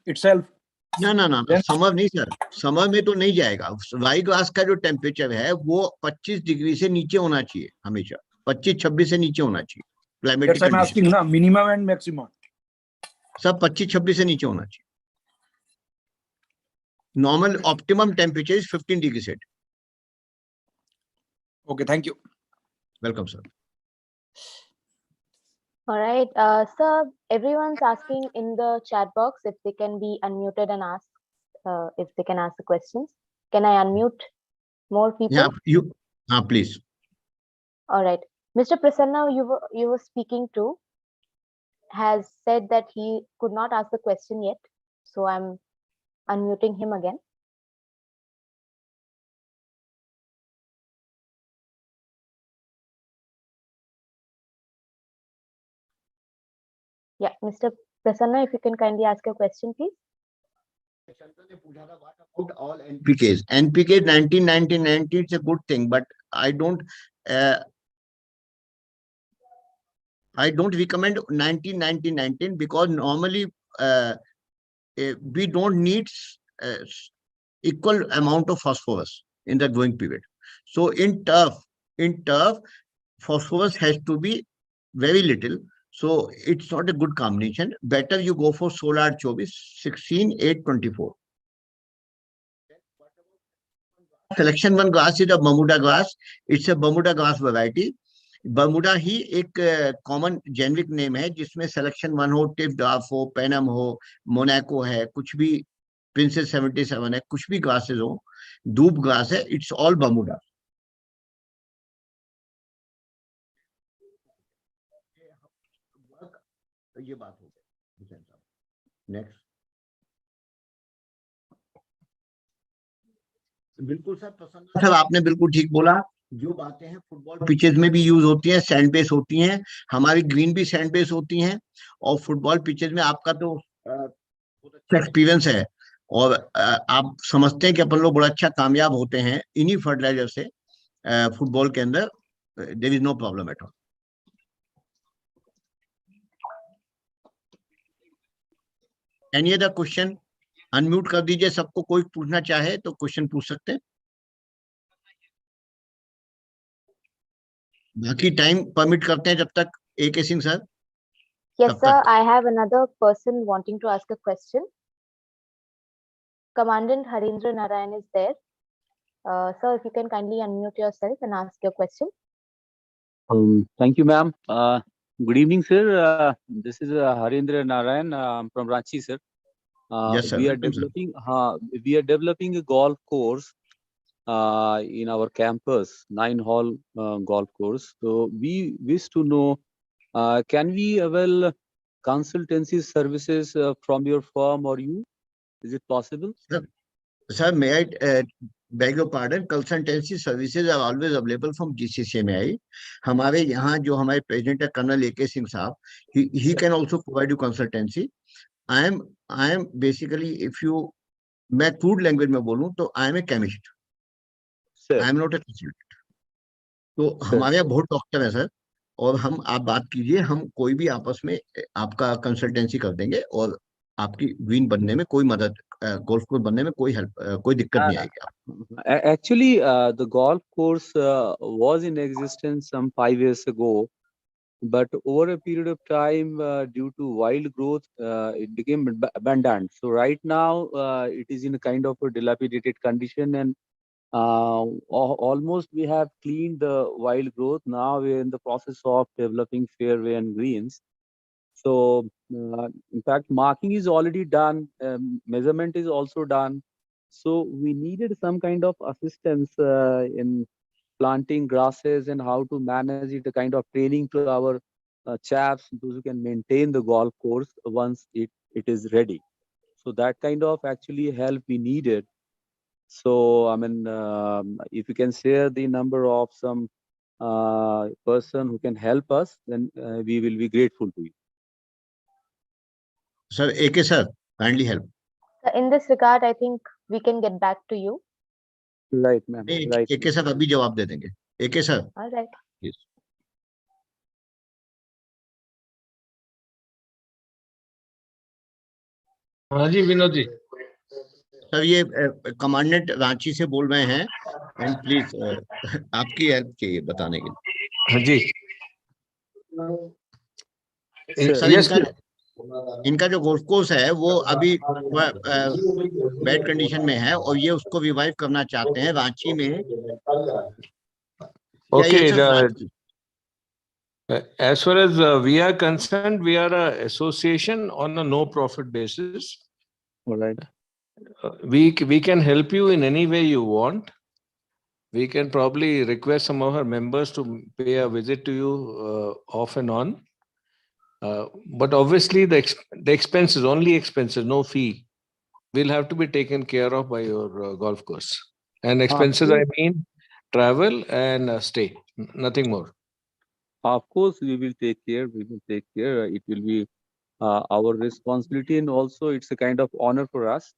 itself. ना समर नहीं सर, समर में तो नहीं जाएगा। राईग्रास का जो टेम्परेचर है वो 25 डिग्री से नीचे होना चाहिए, हमेशा 25-26 से नीचे होना चाहिए क्लाइमेटिक कंडीशन ना, मिनिमम एंड मैक्सिमम सब 25-26 से नीचे होना चाहिए। Normal optimum temperature is 15 degree set. Okay, thank you. Welcome sir. All right, sir, everyone's asking in the chat box if they can be unmuted and ask, if they can ask the questions. Can I unmute more people? Yeah, please. All right, Mr. Prasanna, you were speaking to, has said that he could not ask the question yet, so I'm unmuting him again. Yeah, Mr. Prasanna, if you can kindly ask your question, please. About all NPKs. NPK 1990 it's a good thing, but I don't recommend 19 because normally we don't need equal amount of phosphorus in the growing period. So in turf, phosphorus has to be very little. So it's not a good combination. Better you go for Solar 24, 16, 8, 24. Selection 1 grass is a Bermuda grass. It's a Bermuda grass variety. Bermuda ही एक कॉमन जेनरिक नेम है जिसमें सिलेक्शन 1 हो, टिप डाफ हो, पेनम हो, मोनाको है, कुछ भी प्रिंसेस 77 है, कुछ भी ग्रासेस हो, धूप ग्रास है, इट्स ऑल बर्मुडा। ये बात हो गई। नेक्स्ट। बिल्कुल सर, प्रसन्न सर आपने बिल्कुल ठीक बोला। जो बातें हैं फुटबॉल पिचेस में भी यूज होती हैं, सैंड बेस होती हैं, हमारी ग्रीन भी सैंड बेस होती हैं, और फुटबॉल पिचेस में आपका तो बहुत अच्छा एक्सपीरियंस है और आप समझते हैं कि अपन लोग बड़ा अच्छा कामयाब होते हैं इन्हीं फर्टिलाइजर से फुटबॉल के अंदर। There is no problem at all. Any other question? Unmute कर दीजिए सबको, कोई पूछना चाहे तो क्वेश्चन पूछ सकते हैं। बाकी टाइम परमिट करते हैं जब तक AK सिंह सर। Yes, तब sir. तक I have another person wanting to ask a question. Commandant Harendra Narayan is there. Sir, if you can kindly unmute yourself and ask your question. Thank you, ma'am. Good evening, sir. This is Harendra Narayan from Ranchi, sir. Yes, sir. We are Welcome, sir. developing a golf course in our campus, 9-hole golf course. So we wish to know, can we avail consultancy services from your firm or you? Is it possible? Sir, may I beg your pardon? Consultancy services are always available from GCCMI. हमारे यहाँ जो हमारे president है कर्नल AK सिंह साहब, he can also provide you consultancy. I am basically, if you, मैं crude language में बोलूँ तो I am a chemist. Sir. I am not a consultant. तो हमारे यहाँ बहुत डॉक्टर है सर, और हम, आप बात कीजिए, हम कोई भी आपस में आपका कंसल्टेंसी कर देंगे और आपकी ग्रीन बनने में कोई मदद, गोल्फ कोर्स बनने में कोई हेल्प, कोई दिक्कत नहीं आएगी आपको। Actually, the golf course was in existence some 5 years ago, but over a period of time, due to wild growth, it became abandoned. So right now, it is in a kind of a dilapidated condition, and almost we have cleaned the wild growth. Now we're in the process of developing fairway and greens. So, in fact, marking is already done, measurement is also done. So we needed some kind of assistance in planting grasses and how to manage it, a kind of training to our chaps, those who can maintain the golf course once it is ready. So that kind of actually help we needed. So, I mean, if you can share the number of some person who can help us, then we will be grateful to you. Sir, AK sir, kindly help. In this regard, I think we can get back to you. Right, ma'am. Right. AK sir अभी जवाब दे देंगे। AK sir. All right. Yes. हाँ जी विनोद जी। सर ये कमांडेंट रांची से बोल रहे हैं, एंड प्लीज आपकी हेल्प चाहिए बताने के लिए। हाँ जी। सर इनका जो गोल्फ कोर्स है वो अभी बैड कंडीशन में है, और ये उसको रिवाइव करना चाहते हैं रांची में। Okay. As far as we are concerned, we are an association on a no-profit basis. All right. We can help you in any way you want. We can probably request some of our members to pay a visit to you off and on. But obviously the expenses, only expenses, no fee, will have to be taken care of by your golf course. And expenses, I mean travel and stay, nothing more. Of course, we will take care. We will take care. It will be our responsibility, and also it's a kind of honor for us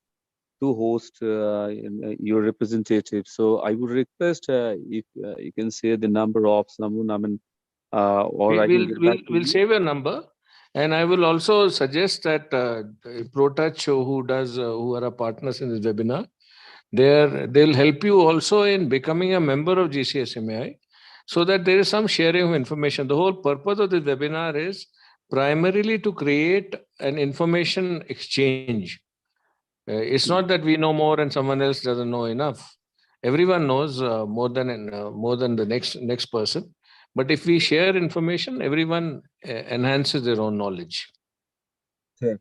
to host your representative. So I would request if you can say the number of someone. I mean, or we'll save your number, and I will also suggest that ProTouch, who are our partners in this webinar, they'll help you also in becoming a member of GCSMAI, so that there is some sharing of information. The whole purpose of this webinar is primarily to create an information exchange. It's not that we know more and someone else doesn't know enough. Everyone knows more than the next person. But if we share information, everyone enhances their own knowledge. Sure.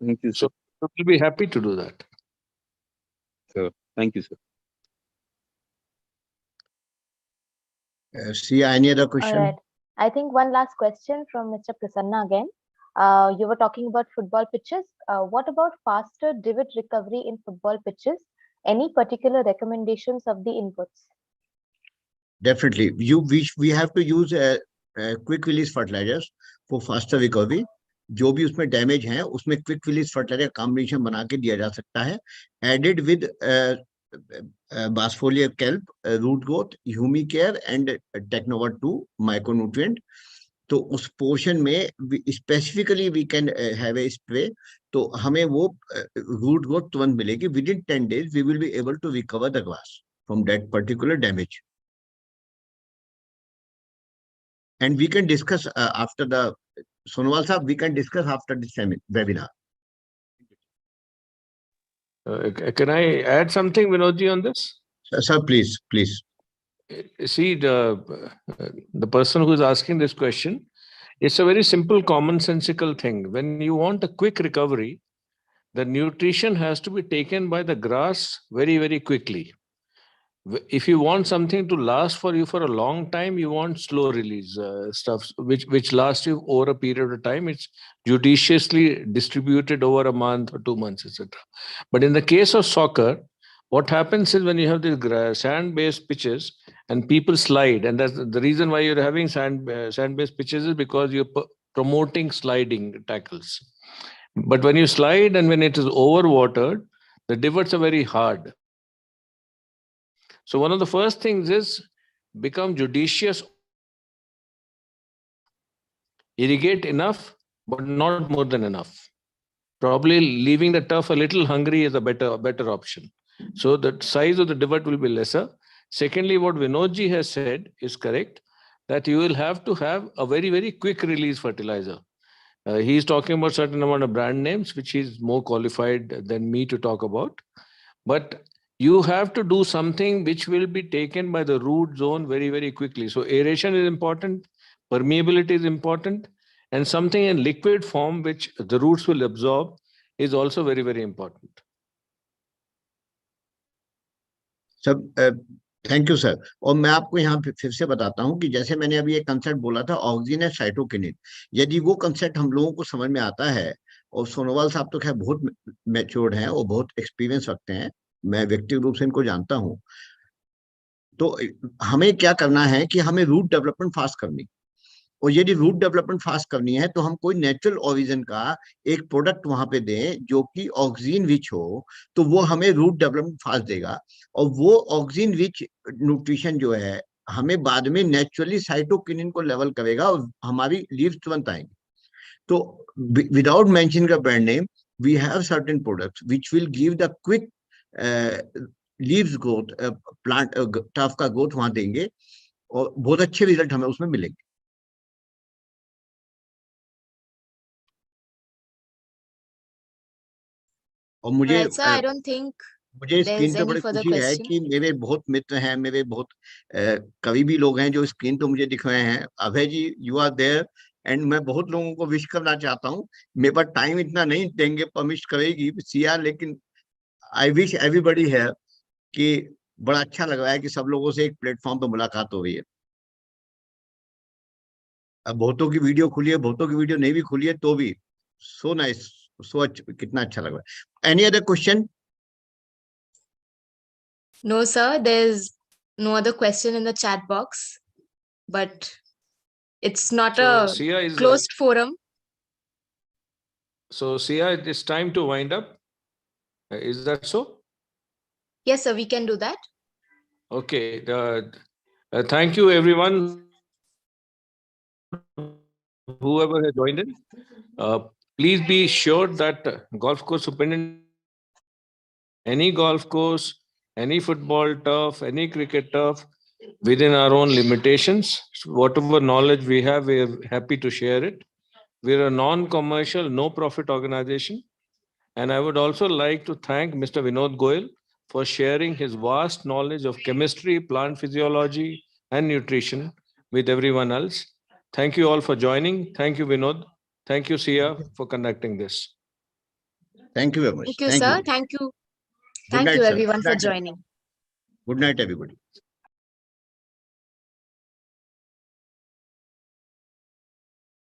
Thank you, sir. So we'll be happy to do that. Sure. Thank you, sir. See, any other question? All right. I think one last question from Mr. Prasanna again. You were talking about football pitches. What about faster divot recovery in football pitches? Any particular recommendations of the inputs? Definitely. We have to use quick release fertilizers for faster recovery. जो भी उसमें डैमेज है उसमें क्विक रिलीज फर्टिलाइजर कॉम्बिनेशन बना के दिया जा सकता है, added with Basfoliar kelp, root growth, humi care and Technova 2 micronutrient. तो उस पोर्शन में specifically we can have a spray, तो हमें वो रूट ग्रोथ तुरंत मिलेगी। Within 10 days we will be able to recover the grass from that particular damage. And we can discuss after the Sonowal sir, we can discuss after this webinar. Can I add something, Vinodji, on this? Sir, please, please. See, the person who is asking this question, it's a very simple, commonsensical thing. When you want a quick recovery, the nutrition has to be taken by the grass very, very quickly. If you want something to last for you for a long time, you want slow release stuff, which lasts you over a period of time. It's judiciously distributed over a month or 2 months, etc. But in the case of soccer, what happens is when you have these sand-based pitches and people slide, and that's the reason why you're having sand-based pitches is because you're promoting sliding tackles. But when you slide and when it is overwatered, the divots are very hard. So one of the first things is become judicious, irrigate enough, but not more than enough. Probably leaving the turf a little hungry is a better option. So the size of the divot will be lesser. Secondly, what Vinodji has said is correct, that you will have to have a very, very quick release fertilizer. He's talking about certain amount of brand names, which he's more qualified than me to talk about. But you have to do something which will be taken by the root zone very, very quickly. So aeration is important, permeability is important, and something in liquid form which the roots will absorb is also very, very important. सब थैंक यू सर। और मैं आपको यहाँ फिर से बताता हूँ कि जैसे मैंने अभी एक कंसेप्ट बोला था ऑक्सीजन है साइटोकिनिन, यदि वो कंसेप्ट हम लोगों को समझ में आता है, और सोनोवाल साहब तो खैर बहुत मैच्योर्ड हैं और बहुत एक्सपीरियंस रखते हैं, मैं व्यक्तिगत रूप से इनको जानता हूँ, तो हमें क्या करना है कि हमें रूट डेवलपमेंट फास्ट करनी, और यदि रूट डेवलपमेंट फास्ट करनी है तो हम कोई नेचुरल ऑरिजिन का एक प्रोडक्ट वहां पे दें जो कि ऑक्सीजन रिच हो, तो वो हमें रूट डेवलपमेंट फास्ट देगा, और वो ऑक्सीजन रिच न्यूट्रिशन जो है हमें बाद में नेचुरली साइटोकिनिन को लेवल करेगा और हमारी लीव्स तुरंत आएंगी। तो without mentioning the brand name, we have certain products which will give the quick leaves growth, plant turf का ग्रोथ वहां देंगे और बहुत अच्छे रिजल्ट हमें उसमें मिलेंगे। और मुझे I don't think मुझे स्क्रीन there's पे any बड़ी further खुशी है question. कि मेरे बहुत मित्र हैं, मेरे बहुत करीबी लोग हैं जो स्क्रीन पे मुझे दिख रहे हैं। अभय जी, यू आर देयर, एंड मैं बहुत लोगों को विश करना चाहता हूँ। मेरे पास टाइम इतना नहीं देंगे, परमिट करेगी सिया, लेकिन आई विश एवरीबॉडी है कि बड़ा अच्छा लग रहा है कि सब लोगों से एक प्लेटफॉर्म पे मुलाकात हो रही है। अब बहुतों की वीडियो खुली है, बहुतों की वीडियो नहीं भी खुली है, तो भी सो नाइस, सो कितना अच्छा लग रहा है। Any other question? No, sir, there's no other question in the chat box, but it's not So, a Sia is closed forum. So Sia, it's time to wind up. Is that so? Yes, sir, we can do that. Okay. Thank you, everyone, whoever has joined in. Please be sure that golf course superintendent, any golf course, any football turf, any cricket turf, within our own limitations, whatever knowledge we have, we are happy to share it. We're a non-commercial, no-profit organization. And I would also like to thank Mr. Vinod Goyal for sharing his vast knowledge of chemistry, plant physiology, and nutrition with everyone else. Thank you all for joining. Thank you, Vinod. Thank you, Sia, for conducting this. Thank you very much. Thank you, sir. Thank you. Thank night, you, sir. everyone, Good for night, joining. Good night, everybody.